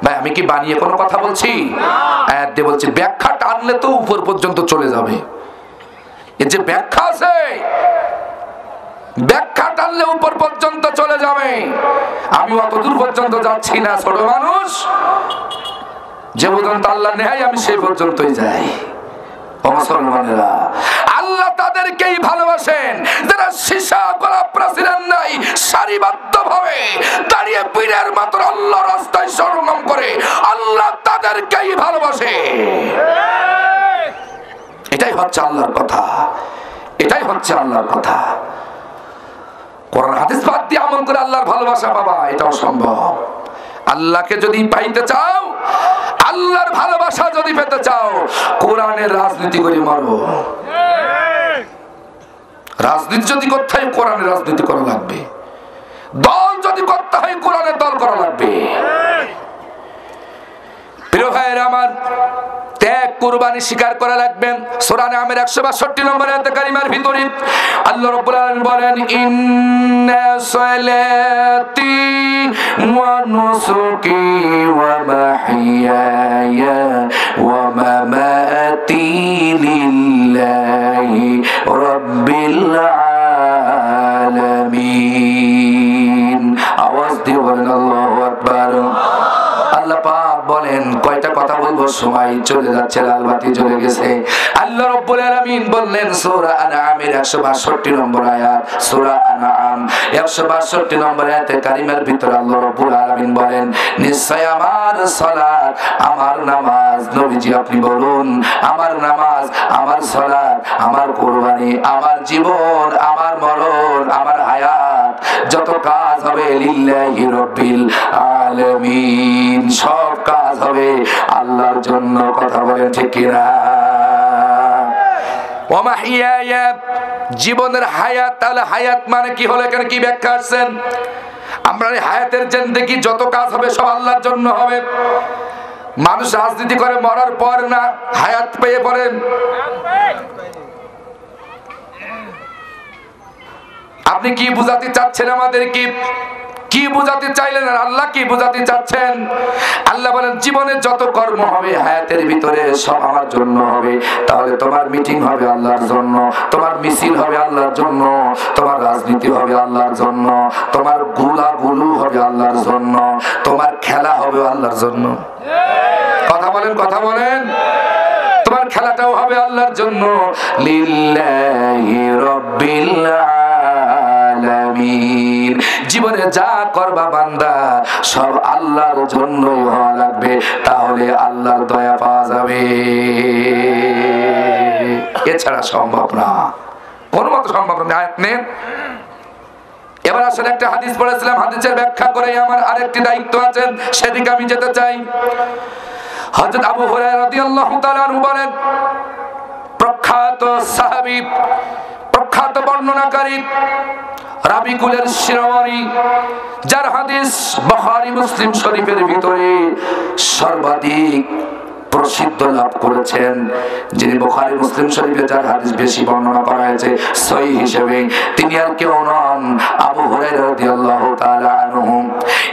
ভাই আমি কি বানিয়ে কোনো কথা বলছি? আয়াত দিয়ে বলছি, ব্যাখ্যা টানলে তো উপর পর্যন্ত চলে যাবে। এর যে ব্যাখ্যা আছে, ব্যাখ্যা টানলে উপর পর্যন্ত চলে যাবে। আমি অত দূর পর্যন্ত যাচ্ছি না, ছোট মানুষ, যে পর্যন্ত আল্লাহ নেয় আমি সেই পর্যন্তই যাই। মুসলমানেরা, আল্লাহ তাদেরকেই ভালোবাসেন যারা সীসা গলা প্রাচীরের নাই সারিবদ্ধ ভাবে দাঁড়িয়ে বীরের মতো আল্লাহর রাস্তায় সংগ্রাম করে, আল্লাহ তাদেরকেই ভালোবাসে। এটাই হচ্ছে আল্লাহর কথা, এটাই হচ্ছে আল্লাহর কথা। কোরআন হাদিস বাদ দিয়ে আমল করে আল্লাহর ভালোবাসা পাবা, এটাও সম্ভব। আল্লাহকে যদি পাইতে চাও, আল্লাহর ভালোবাসা যদি পেতে চাও, কোরআনের রাজনীতি করে মারো। রাজনীতি যদি করতে হয়, কোরআনের রাজনীতি করা লাগবে। দল যদি করতে হয়, কোরআনের দল করা লাগবে। প্রিয় ভাইয়েরা আমার, ত্যাগ কুরবানি স্বীকার করা লাগবে। সূরা নামের 162 নম্বর আয়াতে কারিমার ভিতরে আল্লাহ রাব্বুল আলামিন বলেন, ইন্না সালাতি ওয়া নুসুকি ওয়া মাহইয়ায়া ওয়া মামাতি লিল্লাহি রাব্বিল আলামিন। আওয়াজ দিয়ে বলেন আল্লাহু আকবার। আল্লাহ পাক বলেন, কয়টা কথা বলবো, সময় চলে যাচ্ছে, লাল বাতি জ্বলে গেছে। আল্লাহ রাব্বুল আলামিন বললেন সূরা আনআমের 162 নম্বর আয়াত, সূরা আনআম 162 নম্বর আয়াতে কারিমার ভিতরে আল্লাহ রাব্বুল আলামিন বলেন, নিশ্চয় আমার সালাত, আমার নামাজ, নবীজি আপনি বলুন, আমার নামাজ, আমার সালাত, আমার কুরবানি, আমার জীবন, আমার মরণ, আমার হায়াত, যত কাজ হবে লিল্লাহি রাব্বিল আলামিন, সব কাজ হবে আল্লাহর জন্য। কথা বলেন ঠিক কিনা? ওয়া মাহইয়ায়া, জীবনের হায়াত। তাহলে হায়াত মানে কি হলো, এখানে কি ব্যাখ্যা আসছেন? আমরা হায়াতের জিন্দেগি যত কাজ হবে সব আল্লাহর জন্য হবে। মানুষ রাজনীতি করে মরার পর না, হায়াত পেয়ে পড়েন। আপনি কি বুঝাতে চাচ্ছেন আমাদের? কি বুঝাতে চাইলেন? আর আল্লাহ কি বুঝাতে চাচ্ছেন? আল্লাহ বলেন, জীবনে যত কর্ম হবে হায়াতের ভিতরে সব আমার জন্য হবে। তাহলে তোমার মিটিং হবে আল্লাহর জন্য, তোমার মিছিল হবে আল্লাহর জন্য, তোমার রাজনীতি হবে আল্লাহর জন্য, তোমার গুলাগুলু হবে আল্লাহর জন্য, তোমার খেলা হবে আল্লাহর জন্য। কথা বলেন, কথা বলেন। তোমার খেলাটাও হবে আল্লাহর জন্য। লিল্লাহি রাব্বিল আলামিন। জীবনে যা করবা বান্দা সব আল্লাহর জন্যই হওয়া লাগবে, তাহলে আল্লাহর দয়া পাওয়া যাবে। এছাড়া সম্ভব না, কোনো মতো সম্ভব না। আয়াত নেন, এবার আসলে একটা হাদিস পড়েছিলাম, হাদিসের ব্যাখ্যা করে আমার আরেকটি দায়িত্ব আছে, সেদিকে আমি যেতে চাই। হযরত আবু হুরায়রা রাদিয়াল্লাহু তাআলা আনহু বলেন, প্রখ্যাত সাহাবী, প্রখ্যাত বর্ণনাকারী, রাবিকুলের শিরোমণি, যার হাদিস বুখারী মুসলিম শরীফের ভিতরে সর্বাধিক প্রসিদ্ধ লাভ করেছেন, যিনি বুখারী মুসলিম শরীফে যার হাদিস বেশি বর্ণনা করা হয়েছে সহিহ হিসেবে, তিনি আর কেউ নন, আবু হুরায়রা রাদিয়াল্লাহু তাআলা আনহু।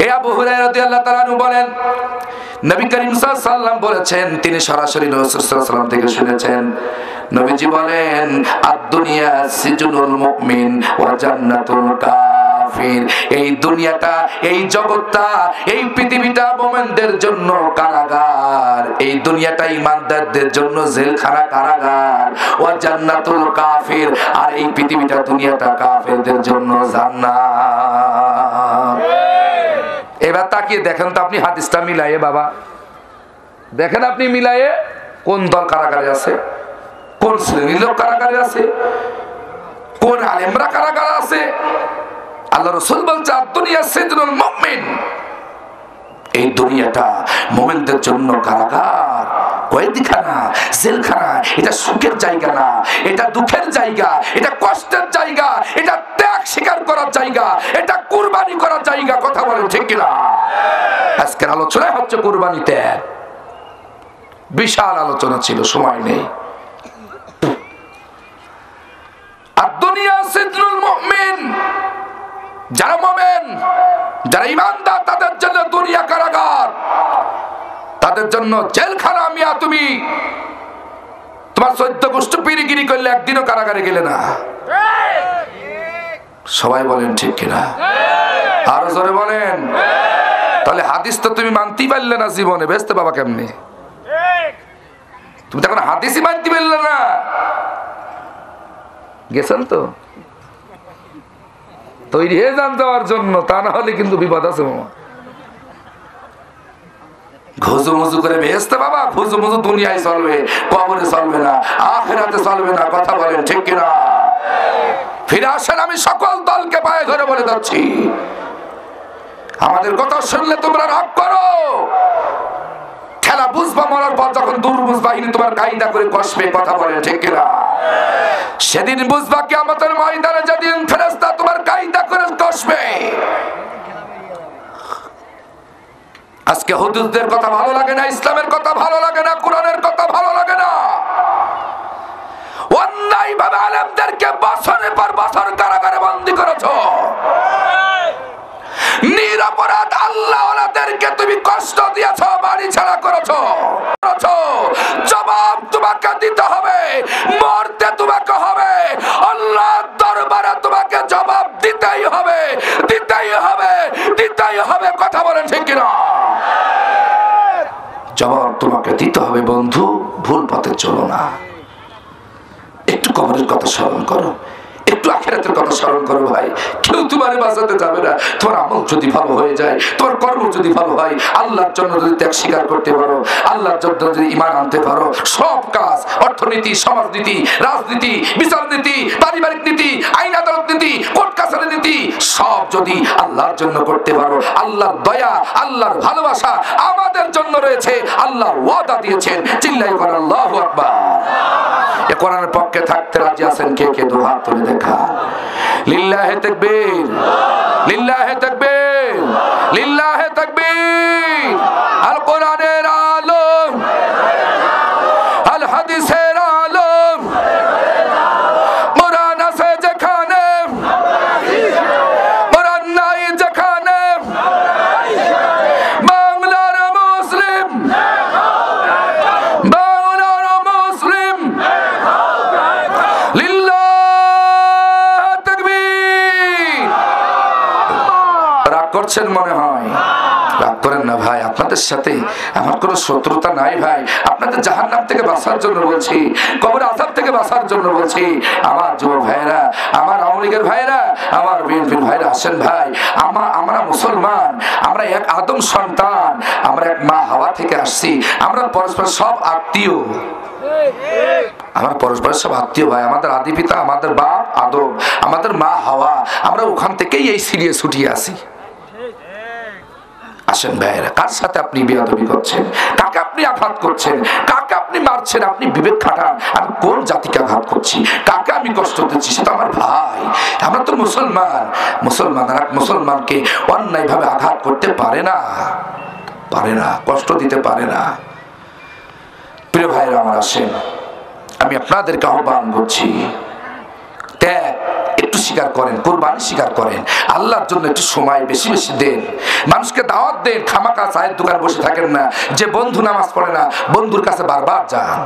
এই আবু হুরায়রা রাদিয়াল্লাহু তাআলা আনহু বলেন, নবী করিম সাল্লাল্লাহু আলাইহি ওয়াসাল্লাম বলেছেন, তিনি সরাসরি রাসূল সাল্লাল্লাহু আলাইহি ওয়াসাল্লাম থেকে শুনেছেন, নবীজি বলেন, আদ-দুনিয়া সিজনুল মুমিন ওয়া জান্নাতুল কাফির। এই দুনিয়াটা, এই জগৎটা, এই পৃথিবীটা মুমিনদের জন্য কারাগার, এই দুনিয়াটা ঈমানদারদের জন্য জেলখানা, কারাগার। ওয়া জান্নাতুল কাফির, আর এই পৃথিবীটা, দুনিয়াটা কাফেরদের জন্য জান্নাত। এবার তাকিয়ে দেখেন তো আপনি হাদিসটা মিলাইয়ে, বাবা দেখেন আপনি মিলাইয়ে, কোন দল কারাগারে আছে, কোন শ্রেণীর লোক কারাগারে আছে, কোন আলেমরা কারাগারে আছে। আল্লাহ রাসূল বলছে, দুনিয়া সিজনুল মুমিন, এই দুনিয়াটা মুমিনদের জন্য কারাগার, কয়েদিখানা, জেলখানা। এটা সুখের জায়গা না, এটা দুঃখের জায়গা, এটা কষ্টের জায়গা, এটা ত্যাগ স্বীকার করার জায়গা, এটা কুরবানি করার জায়গা। কথা বলেন ঠিক কিনা? আজকের আলোচনা হচ্ছে কুরবানি ত্যাগ। বিশাল আলোচনা ছিল, সময় নেই। দুনিয়া সিজনুল মুমিন, যারা মুমিন, যারা ঈমানদার, তাদের জন্য দুনিয়া কারাগার, তাদের জন্য জেলখানা। মিয়া তুমি তোমার 14 গোষ্ঠী পিরিগিরি করলে একদিনও কারাগারে গেলে না। সবাই বলেন ঠিক কিনা? আরো জোরে বলেন। তাহলে হাদিস তো তুমি মানতেই পারলে না জীবনে, বেচতে বাবা কেমনি? তুমি তো এখন হাদিসই মানতে পারলে না। গেছেন তো তৈরি হয়ে যান যাওয়ার জন্য, তা না হলে কিন্তু বিপদ আছে মামা। ঘুজু মুজু করে বেহেশতে বাবা, ঘুজু মুজু দুনিয়ায় চলবে, কবরে চলবে না, আখিরাতে চলবে না। কথা বলেন ঠিক কিনা? ফিরে আসেন, আমি সকল দলকে পায়ে ধরে বলে যাচ্ছি, আমাদের কথা শুনলে তোমরা রাগ করো, খেলা বুঝবা মরার পর, যখন দুর্বুঝ বাহিনী তোমার কায়দা করে কষবে। কথা বলেন ঠিক কিনা? সেদিন বুঝবা কিয়ামতের ময়দানে, যেদিন ফেরেশতা তোমার কায়দা করে কষবে। আজকে হুজুরদের কথা ভালো লাগে না, ইসলামের কথা ভালো লাগে না, কোরআনের কথা ভালো লাগে না। অন্যায় ভাবে আলেমদেরকে বছরের পর বছর কারাগারে বন্দী করেছো। নিরপরাধ আল্লাহওয়ালাদেরকে তুমি কষ্ট দিয়েছো, বাড়ি ছাড়া করেছো। জবাব তোমাকে দিতে হবে, মরতে তোমাকে হবে, আল্লাহর দরবারে তোমাকে জবাব দিতেই হবে, দিতেই হবে, দিতেই হবে। কথা বলেন ঠিক কিনা? জবাব তোমাকে দিতে হবে বন্ধু, ভুল পথে চলো না। একটু কবরের কথা স্মরণ করো, একটু আখিরাতের কথা স্মরণ করো ভাই। কেউ তোমার বাঁচাতে যাবে না। তোমার আমল যদি ভালো হয়ে যায়, তোমার কর্ম যদি ভালো হয়, আল্লাহর জন্য যদি ত্যাগ স্বীকার করতে পারো, আল্লাহর জন্য যদি ঈমান আনতে পারো, সব কাজ, অর্থনীতি, সমাজনীতি, রাজনীতি, বিচার নীতি, পারিবারিক নীতি, আইন আদালত নীতি, কোর্ট কাছারি নীতি, সব যদি আল্লাহর জন্য করতে পারো, আল্লাহর দয়া, আল্লাহর ভালোবাসা আমাদের জন্য রয়েছে। আল্লাহ ওয়াদা দিয়েছেন, চিল্লাই করেন আল্লাহু আকবার। এ কোরআনের পক্ষে থাকতে রাজি আছেন কে কে? দু হাত তুলে দেখা। লিল্লাহে তাকবীর, লিল্লাহে তাকবীর, লিল্লাহে তাকবীর। আল কোরআনের আলম, আল হাদিসের আলম, কোরআন আছে যেখানে, কোরআন নাই যেখানে, বাংলার মুসলিম, বাংলার মুসলিম। লিল্লাহে তাকবীর। রাগ করছেন মনে হয়? রাগ করেন না ভাই, আপনাদের সাথে আমার কোনো শত্রুতা নাই ভাই। আপনাদের জাহান্নাম থেকে বাঁচার জন্য বলছি, কবর আযাব থেকে বাঁচার জন্য বলছি। আমার যুবক ভাইরা, আমার আওয়ামী লীগের ভাইরা, আমার বিএনপির ভাইরা, আসেন ভাই। আমরা মুসলমান, আমরা এক আদম সন্তান, আমরা এক মা হাওয়া থেকে আসছি, আমরা পরস্পর সব আত্মীয়। আমার পরস্পরের সব আত্মীয় ভাই, আমাদের আদি পিতা, আমাদের বাপ আদম, আমাদের মা হাওয়া, আমরা ওখান থেকেই এই সিরিয়ে ছুটিয়ে আসি। আসেন ভাইয়েরা, কার সাথে আপনি বেয়াদবি করছেন, কাকে আপনি আঘাত করছেন, কাকে আপনি মারছেন, আপনি বিবেক খাটান। আমি কোন জাতিকে আঘাত করছি, কাকে আমি কষ্ট দিচ্ছি, সেটা আমার ভাই। আমরা তো মুসলমান, মুসলমানরা মুসলমানকে অন্যায় ভাবে আঘাত করতে পারে না, পারে না, কষ্ট দিতে পারে না। প্রিয় ভাইরা আমার, আসেন, আমি আপনাদেরকে আহ্বান করছি, ত্যাগ একটু স্বীকার করেন, কুরবানি স্বীকার করেন, আল্লাহর জন্য একটু সময় বেশি বেশি দেন, মানুষকে দাওয়াত দেন। খামাকা চায়ের দোকানে বসে থাকেন না। যে বন্ধু নামাজ পড়ে না, বন্ধুর কাছে বারবার যান,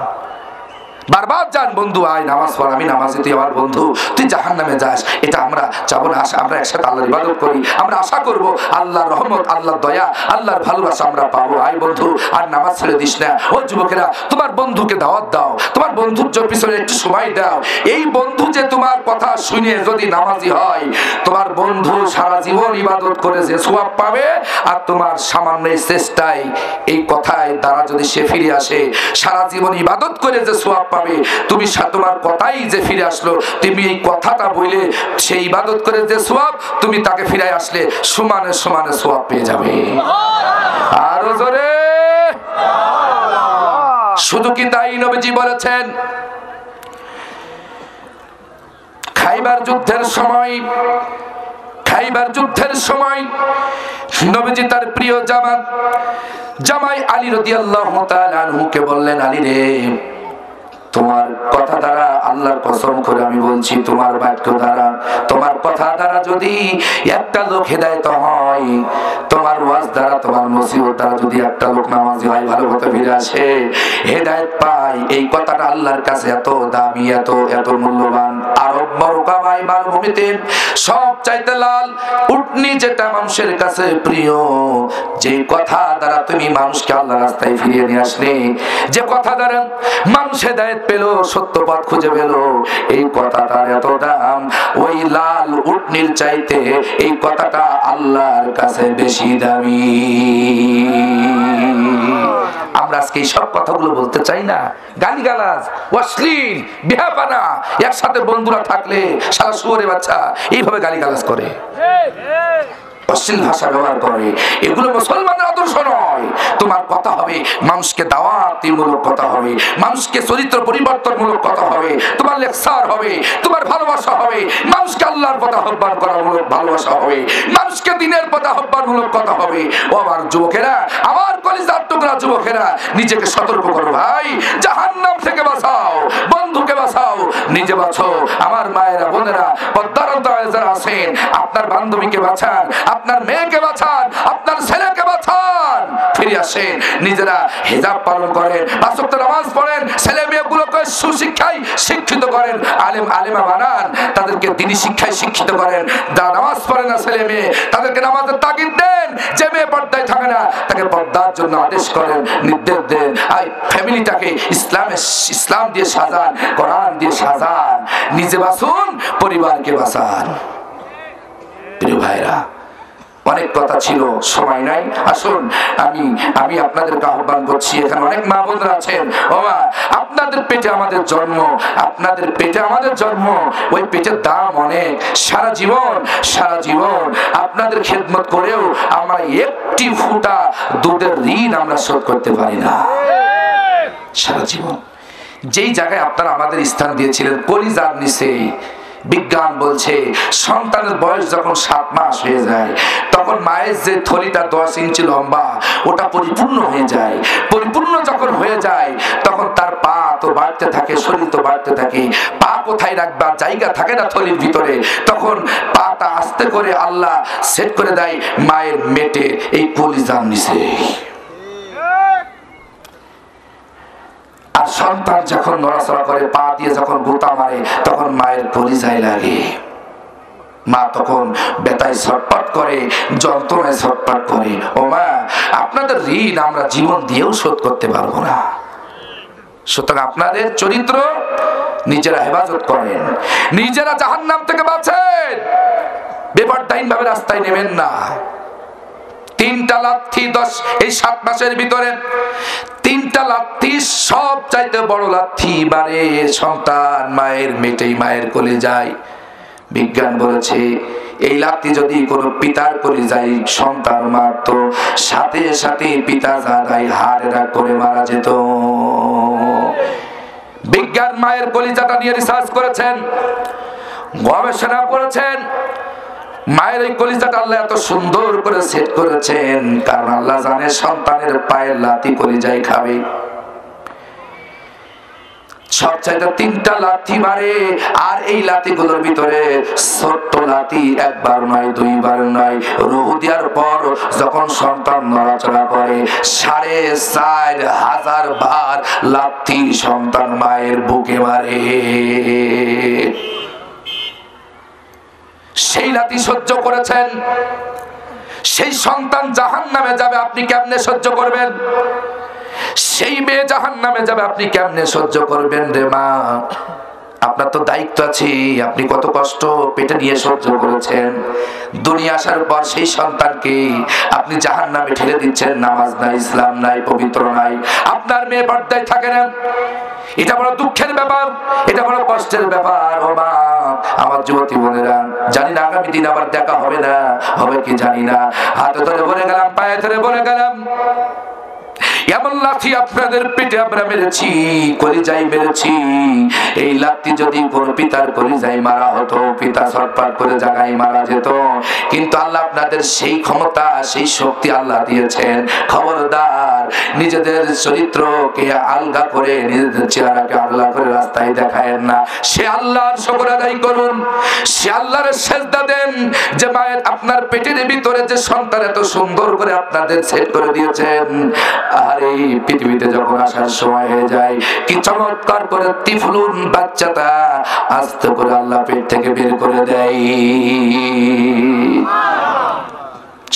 বারবার যান, বন্ধু আয় নামাজ পড়, আমি নামাজে, তুই আমার বন্ধু, তুই জাহান্নামে যাস, এটা আমরা চাবো না। আমরা একসাথে আল্লাহর ইবাদত করি, আমরা আশা করব আল্লাহর রহমত, আল্লাহর দয়া, আল্লাহর ভালোবাসা আমরা পাবো। আয় বন্ধু, আর নামাজ ছেড়ে দিস না। ও যুবকেরা, তোমার বন্ধুকে দাওয়াত দাও, তোমার বন্ধুর পিছনে একটু সময় দাও। এই বন্ধু যে তোমার কথা শুনে যদি নামাজি হয়, তোমার বন্ধু সারা জীবন ইবাদত করে যে সওয়াব পাবে, আর তোমার সামান্য চেষ্টায়, এই কথায় দ্বারা যদি সে ফিরে আসে, সারা জীবন ইবাদত করে যে সওয়াব পাবে, তুমি তোমার কথাই যে ফিরে আসলো, তুমি এই কথাটা বলে সেই ইবাদত করে যে সওয়াব, তুমি তাকে ফিরে আসলে সমানে সমানে সওয়াব পেয়ে যাবে। আরো জোরে। শুধু কি তাই, নবীজি বলেছেন, খাইবার যুদ্ধের সময় নবীজি তার প্রিয় জামাই আলী রাদিয়াল্লাহু তাআলা আনহুকে বললেন, আলী রে, তোমার কথা দ্বারা, আল্লাহর কসম করে আমি বলছি, তোমার বাক্য দ্বারা, তোমার কথা দ্বারা যদি একটা লোক হেদায়েত হয়, তোমার ওয়াজ দ্বারা, তোমার নসিহত দ্বারা যদি একটা লোক নামাজি হয়, ভালো হতে ফিরে আসে, হেদায়েত পায়, এই কথাটা আল্লাহর কাছে এত দামি, এত মূল্যবান। আরব মরুকাবাই মালভূমিতে সব চাইতে লাল উটনি যেটা মানুষের কাছে প্রিয়, যে কথা দ্বারা তুমি মানুষকে আল্লাহর রাস্তায় ফিরিয়ে নিয়ে আসলে, যে কথা দ্বারা মানুষ হেদায়েত পেল, সত্য পথ খুঁজে পেল, এই কথাটার এত দাম, ওই লাল উটনির চাইতে এই কথাটা আল্লাহর কাছে বেশি দামি। আমরা আজকে এই সব কথাগুলো বলতে চাই না। গালিগালাজ, অশ্লীল, বিহাপানা, একসাথে বন্ধুরা থাকলে সারা শুয়োরে বাচ্চা এইভাবে গালিগালাজ করে, অশ্লীল ভাষা ব্যবহার করে, এগুলো মুসলমানের আদর্শ নয়। তোমার কথা হবে মানুষকে দাওয়াতিমূলক কথা হবে, মানুষকে চরিত্র পরিবর্তনমূলক কথা হবে, তোমার লেকচার হবে, তোমার ভালোবাসা হবে, মানুষকে আল্লাহর পথে আহ্বান করামূলক ভালোবাসা হবে, মানুষকে দ্বীনের পথে আহ্বানমূলক কথা হবে। ও আমার যুবকেরা, আমার কলিজার টুকরা যুবকেরা, নিজেকে সতর্ক করো ভাই, জাহান্নাম থেকে বাঁচাও, বন্ধুকে বাঁচাও, নিজে বাঁচো। আমার মায়েরা, বোনেরা, পর্দার অন্তরালে যারা আছেন, আপনার বান্ধবীকে বাঁচান, আপনার মেয়েকে বাঁচান, আপনার ছেলেকে বাঁচান, ফিরে আসেন, নিজেরা হিজাব পালন করেন, পাঁচ ওয়াক্ত নামাজ পড়েন, ছেলে মেয়েগুলোকে সুশিক্ষায় শিক্ষিত করেন, আলেমা বানান, তাদেরকে দ্বীনি শিক্ষায় শিক্ষিত করেন। যারা নামাজ পড়ে না ছেলে মেয়ে, তাদেরকে নামাজের তাগিদ দেন। যে মেয়ে পর্দায় থাকে না, তাকে পর্দার জন্য আদেশ করেন, নির্দেশ দেন। আর ফ্যামিলিটাকে ইসলাম দিয়ে সাজান, কোরআন দিয়ে সাজান, নিজে বাঁচুন, পরিবারকে বাঁচান। প্রিয় ভাইরা, অনেক কথা ছিল, সময় নাই। আসুন, আমি আপনাদেরকে আহ্বান করছি, এখানে অনেক মা বোনরা আছেন। ও মা, আপনাদের পেটে আমাদের জন্ম, আপনাদের পেটে আমাদের জন্ম, ওই পেটের দাম অনেক। সারা জীবন আপনাদের খেদমত করেও আমরা একটি ফুটা দুধের ঋণ আমরা শোধ করতে পারি না। সারা জীবন যেই জায়গায় আপনারা আমাদের স্থান দিয়েছিলেন, কলিজার নিচে, বিজ্ঞান বলছে সন্তানের বয়স যখন 7 মাস হয়ে যায়, তখন মায়ের যে থলিটা 10 ইঞ্চি লম্বা, ওটা পরিপূর্ণ হয়ে যায়। পরিপূর্ণ যখন হয়ে যায়, তখন তার পা তো বাড়তে থাকে, শরীর তো বাড়তে থাকে। পা কোথায় রাখবার জায়গা থাকে না থলির ভিতরে, তখন পাটা আস্তে করে আল্লাহ সেট করে দেয় মায়ের মেটে, এই কলিজার নিচে। আর সন্তান যখন নড়াচড়া করে, পা দিয়ে যখন গোতা মারে, তখন মায়ের কলিজায় লাগে। মা তখন ব্যথায় ছটফট করে, যন্ত্রণায় ছটফট করে। ও মা, আপনাদের ঋণ আমরা জীবন দিয়েও শোধ করতে পারবো না। সুতরাং আপনাদের চরিত্র নিজেরা হেফাজত করেন, নিজেরা জাহান্নাম থেকে বাঁচেন, বেপরদাহীন ভাবে রাস্তায় নেবেন না। 3টা লাথি 10 এই 7 মাসের ভিতরে তিনটা লাথি সব চাইতে বড় লাথি বারে সন্তান মায়ের মেটেই মায়ের কোলে যায়। বিজ্ঞান বলেছে এই লাথি যদি কোনো পিতার কোলে যায় সন্তান মারতো, সাথে সাথে পিতা জানাই হাড়েরা করে মারা যেত। বিজ্ঞান মায়ের কলিজাটা নিয়ে রিসার্চ করেছেন, গবেষণা করেছেন। মায়ের এই কলিজাটা আল্লাহ এত সুন্দর করে সেট করেছেন, কারণ আল্লাহ জানে সন্তানের পায়ের লাথি কলিজায় খাবে। সবচাইতে তিনটা লাথি মারে, আর এই লাথিগুলোর ভিতরে ছোট্ট লাথি একবার নয় দুইবার নয়, রুহু দেওয়ার পর যখন সন্তান নড়াচড়া করে ৪,৫০০০ বার লাথি সন্তান মায়ের বুকে মারে। সেই লাথি সহ্য করেছেন, সেই সন্তান জাহান্নামে যাবে, আপনি কেমনে সহ্য করবেন? সেই মেয়ে জাহান্নামে যাবে, আপনি কেমনে সহ্য করবেন রে মা? আপনার তো দায়িত্ব আছে, আপনি কত কষ্ট পেটে নিয়ে সহ্য করেছেন। দুনিয়া আসার পর সেই সন্তানকে আপনি জাহান্নামে ঠেলে দিচ্ছেন। নামাজ নাই, ইসলাম নাই, পবিত্র নাই, আপনার মেয়ে পর্দায় থাকে না। এটা বড় দুঃখের ব্যাপার, এটা বড় কষ্টের ব্যাপার। ও মা, আমার যুবতী বোনেরা, জানি না আগামী দিন আবার দেখা হবে না, হবে কি জানি না। হাতে ধরে বলে গেলাম, পায়ে ধরে বলে গেলাম, এমন লাথি আপনাদের পেটে আমরা মেরেছি, কলিজায় মেরেছি। এই লাথি যদি কোন পিতার কলিজায় মারা হতো, পিতা ছটফট করে জায়গায় মারা যেত। কিন্তু আল্লাহ আপনাদের সেই ক্ষমতা, সেই শক্তি আল্লাহ দিয়েছেন। খবরদার নিজেদের চরিত্রকে আলগা করে, নিজেদের চেহারাকে আলগা করে রাস্তায় দেখায়েন না। সে আল্লাহর শুকর আদায় করুন, সে আল্লাহর সেজদা দেন যে মায়ের আপনার পেটের ভিতরে যে সন্তান এত সুন্দর করে আপনাদের সেট করে দিয়েছেন। আর এই পৃথিবীতে যখন আসার সময় হয়ে যায়, কি চমৎকার করে তিফলুন বাচ্চাটা আস্তে করে আল্লাহ পেট থেকে বের করে দেয়।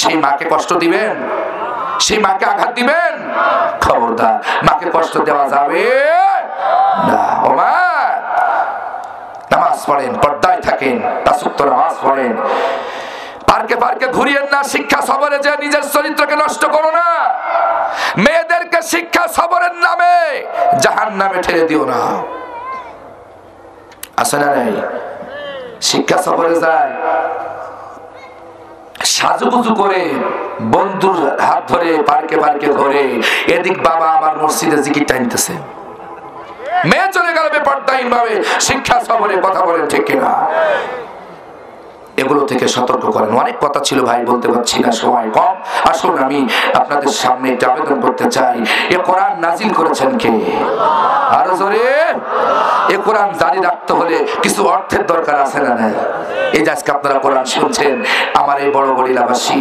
সেই মাকে কষ্ট দিবেন, সেই মাকে আঘাত দিবেন? খবরদার, মাকে কষ্ট দেওয়া যাবে না। ও মা, নামাজ পড়েন, পর্দায় থাকেন, তাসুক্ত নামাজ পড়েন। পার্কে পার্কে ঘুরিয়েন না, শিক্ষা সফরে যে নিজের চরিত্রকে নষ্ট করো না। মেয়েদেরকে শিক্ষা সফরের নামে জাহান্নামে ঠেলে দিও না। আছে না নাই? শিক্ষা সফরে যায় সাজুগুজু করে, বন্ধুর হাত ধরে পার্কে পার্কে ঘুরে, এদিক বাবা আমার মসজিদে জিকির টানতেছে, মেয়ে চলে গেল বেপরদাহীন ভাবে শিক্ষা সফরে। কথা বলেন ঠিক কিনা? এগুলো থেকে সতর্ক করেন। অনেক কথা ছিল ভাই, বলতে পারছি না, সময় কম। আসুন আমি আপনাদের সামনে একটা আবেদন করতে চাই, এ কোরআন নাজিল করেছেন কে? আরো জোরে। এ কোরআন জারি রাখতে হলে কিছু অর্থের দরকার আছে না নাই? এই যে আজকে আপনারা কোরআন শুনছেন, আমার এই বড় বড় এলাকাবাসী,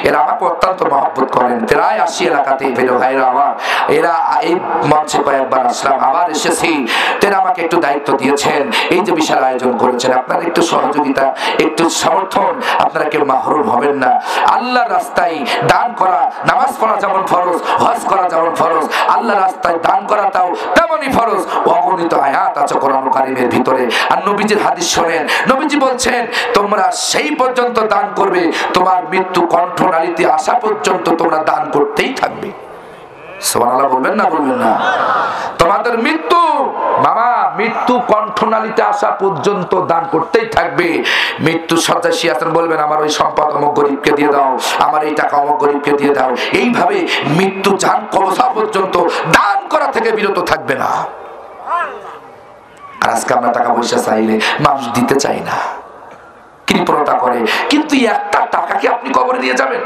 এরা আমাকে অত্যন্ত মহব্বত করেন। প্রায় ৮০ এলাকাতে ফেলো ভাইরা আমার, এরা এই মঞ্চে কয়েকবার আসলাম, আবার এসেছি। তেরা আমাকে একটু দায়িত্ব দিয়েছেন, এই যে বিশাল আয়োজন করেছেন, আপনার একটু সহযোগিতা, একটু সমর্থন, আপনারা কেউ মাহরুম হবেন না। আল্লাহর রাস্তায় দান করা, নামাজ পড়া যেমন ফরজ, হজ করা যেমন ফরজ, আল্লাহর রাস্তায় দান করাটাও তেমনই ফরজ। অগণিত আয়াত আছে কোরআন কারীমের ভিতরে। আর নবীজির হাদিস শোনেন, নবীজি বলছেন, তোমরা সেই পর্যন্ত দান করবে, তোমার মৃত্যু কণ্ঠনালীতে আসা পর্যন্ত তোমরা দান করতেই থাকবে। সুবহানাল্লাহ বলবেন না? বলবেন না? তোমাদের মৃত্যু, মামা, মৃত্যু কণ্ঠনালীতে আসা পর্যন্ত দান করতেই থাকবে। মৃত্যু শয্যায় শুয়ে আছেন, বলবেন আমার ওই সম্পদ অমুক গরিবকে দিয়ে দাও, আমার এই টাকা অমুক গরিবকে দিয়ে দাও। এইভাবে মৃত্যু জান কবজা পর্যন্ত দান করা থেকে বিরত থাকবে না। আর আজকে আমরা টাকা পয়সা চাইলে মানুষ দিতে চাই না, কৃপণতা করে। কিন্তু একটা টাকাকে আপনি কবরে দিয়ে যাবেন,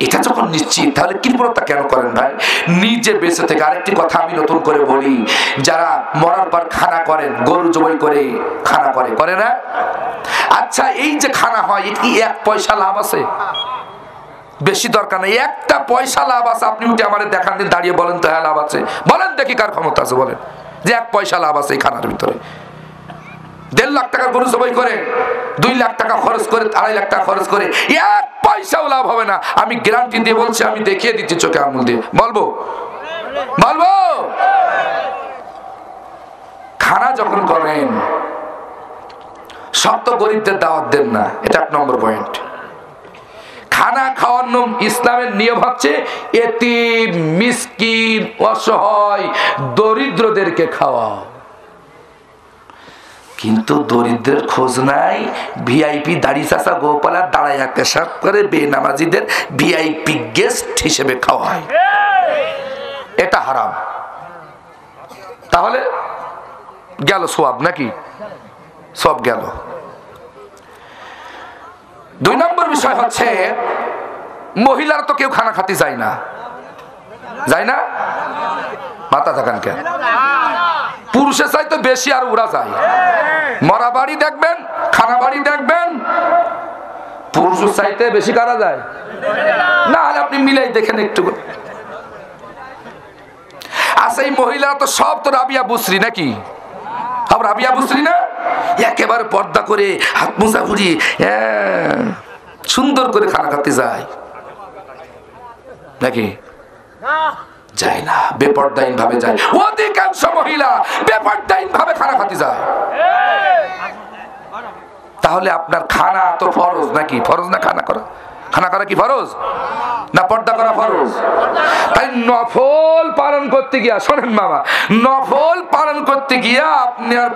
এটা যখন নিশ্চিত, তাহলে কৃপণতা কেন করেন ভাই? নিজে বেঁচে থেকে। আরেকটি কথা আমি নতুন করে বলি, যারা মরার পর খানা করেন, গরু জবাই করে খানা করে না? আচ্ছা, এই যে খানা হয়, এটি কি ১ পয়সা লাভ আছে? বেশি দরকার নেই, ১টা পয়সা লাভ আছে। আপনি উঠে আমার দেখান দিন, দাঁড়িয়ে বলেন তো হ্যাঁ লাভ আছে। বলেন দেখি কার ক্ষমতা আছে, বলেন যে ১ পয়সা লাভ আছে এই খানার ভিতরে। ১.৫ লাখ টাকা গরু জবাই করে, ২ লাখ টাকা খরচ করে, ২.৫ লাখ টাকা খরচ করে, ১ পয়সাও লাভ হবে না। আমি গ্যারান্টি দিয়ে বলছি, আমি দেখিয়ে দিচ্ছি চোখে আঙুল দিয়ে। বলবো? খানা যখন করেন, সব তো গরিবদের দাওয়াত দেন না, এটা ১ নম্বর পয়েন্ট। খানা খাওয়ানো ইসলামের নিয়ম হচ্ছে এতিম, মিসকিন, অসহায়, দরিদ্রদেরকে খাওয়াও। কিন্তু দরিদ্রের খোঁজ নাই। ভিআইপি দাড়ি চাচা গোপালা দাঁড়াইয়া পেশাব করে বেনামাজিদের ভিআইপি গেস্ট হিসেবে খাওয়ায়, এটা হারাম। তাহলে গেল সওয়াব, নাকি সব গেল। 2 নম্বর বিষয় হচ্ছে মহিলারা তো কেউ খানা খাতে যায় না, যায় না? মাথা থাকান কেন? পুরুষের চাইতে বেশি আর ওরা যায়। মরা বাড়ি দেখবেন, খানা বাড়ি দেখবেন, পুরুষের চাইতে বেশি কারা যায় না? হলে আপনি মিলাই দেখেন একটু। আচ্ছা, এই মহিলারা তো সব তো রাবিয়া বুসরি, নাকি? রাবিয়া বুসরি না? একেবারে পর্দা করে হাত মোজা ঘুরি সুন্দর করে খানা খাতে যায়, নাকি? যায় না, বেপরদাইন ভাবে যায়। অধিকাংশ মহিলা বেপরদাইন ভাবে খানা খাতে যায়। তাহলে আপনার খানা তো ফরজ, নাকি? ফরজ না খানা করা? খানা করা কি ফরজ না পর্দা করা ফরজ? তাই নফল পালন করতে গিয়া, শোনেন মামা, নফল পালন করতে গিয়া আপনার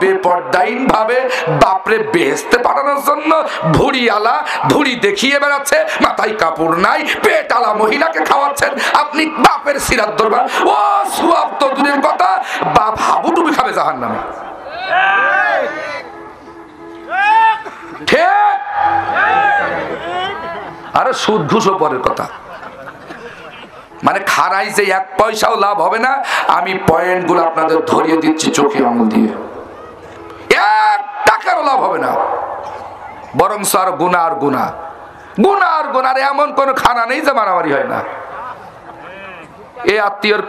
বেপরদাইন ভাবে বাপরে বেহেশতে পাঠানোর জন্য ভুড়িওয়ালা ভুড়ি দেখিয়ে বেড়াচ্ছে, মাথায় কাপড় নাই, পেটালা মহিলাকে খাওয়াচ্ছেন আপনি, বাপের সিরাত দরবার। ও সওয়াব তো দূরের কথা, বাপ হাবুডুবি খাবে জাহান্নামে। ঠিক? আরে সুদ ঘুষও পরের কথা। মানে খারাই যে 1 পয়সাও লাভ হবে না, আমি পয়েন্টগুলো আপনাদের ধরিয়ে দিচ্ছি চোখে আঙুল দিয়ে। 1 টাকারও লাভ হবে না, বরং আর গুনাহ আর গুনাহ, গুনাহ আর গুনাহ। এমন কোন খানা নেই যে মারামারি হয় না। এই আত্মীয়র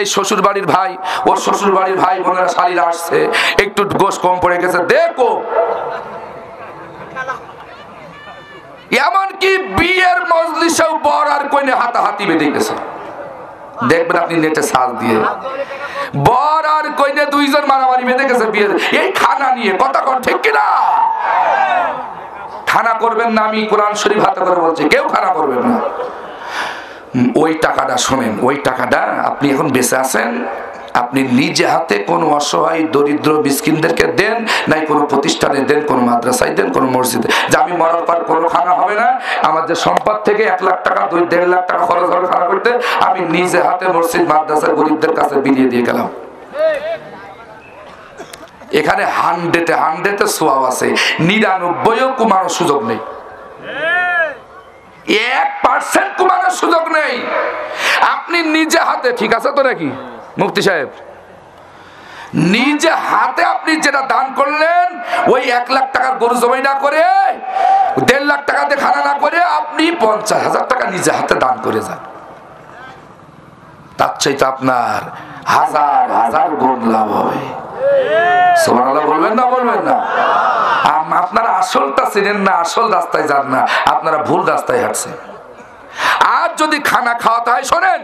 এই শ্বশুর বাড়ির ভাই, ওর শ্বশুর বাড়ির ভাই বোনেরা শালীরা আসছে, একটু গোশ কম পড়ে গেছে, দেখো। এমনকি বিয়ের মজলিসেও বর আর কইনে হাতাহাতি বেঁধে গেছে, দেখবেন আপনি নেটে সার্চ দিয়ে, বর আর কইনে 2 জন মারামারি বেঁধে গেছে বিয়ের এই খানা নিয়ে। কথা কোন ঠিক কিনা? খানা করবেন না, আমি কোরআন শরীফ হাতে করে বলছি, কেউ খানা করবেন না। ওই টাকাটা শোনেন, ওই টাকাটা আপনি এখন বেঁচে আছেন, আপনি নিজে হাতে কোনো অসহায় দরিদ্র মিসকিনদেরকে দেন, নাই কোনো প্রতিষ্ঠানে দেন, কোনো মাদ্রাসায় দেন, কোনো মসজিদে। যে আমি মরার পর কোনো খানা হবে না, আমার যে সম্পদ থেকে 1 লাখ টাকা 2-1.5 লাখ টাকা খরচ হবে খানা করতে, আমি নিজে হাতে মসজিদ মাদ্রাসার গরিবদের কাছে বিলিয়ে দিয়ে গেলাম। এখানে 100-এ সওয়াব আছে, 99ও কমানোর সুযোগ নেই, 1% কমানোর সুযোগ নেই। আপনি নিজে হাতে, ঠিক আছে তো নাকি মুফতি সাহেব? নিজে হাতে আপনি যেটা দান করলেন, ওই 1 লাখ টাকার গরু জবাই না করে, 1.5 লাখ টাকা দিয়ে খানা না করে, আপনি 50,000 টাকা নিজে হাতে দান করে যান। তার চাইতে আপনার হাজার হাজার গুণ লাভ হবে। সুবহানাল্লাহ বলবেন না? বলবেন না? আপনারা আসলটা চিনেন না, আসল রাস্তায় যান না, আপনারা ভুল রাস্তায় হাঁটছেন। আর যদি খানা খাওয়াতে হয়, শোনেন,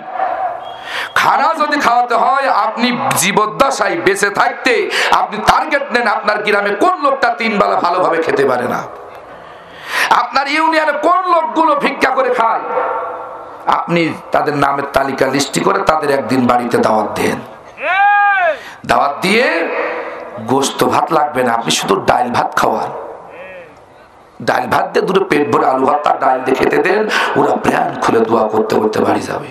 খানা যদি খাওয়াতে হয়, আপনি জীবদ্দশায় বেঁচে থাকতে আপনি টার্গেট নেন, আপনার গ্রামে কোন লোকটা 3 বেলা ভালোভাবে খেতে পারে না, আপনার ইউনিয়নে কোন লোকগুলো ভিক্ষা করে খায়, আপনি তাদের নামের তালিকা লিস্টি করে তাদের একদিন বাড়িতে দাওয়াত দেন। দাওয়াত দিয়ে গোশত ভাত লাগবে না, আপনি শুধু ডাল ভাত খাওয়ান। ডাল ভাত দিয়ে 2 পেট ভরে আলু ভাত আর ডাল দিয়ে খেতে দেন, ওরা প্রাণ খুলে দোয়া করতে করতে বাড়ি যাবে।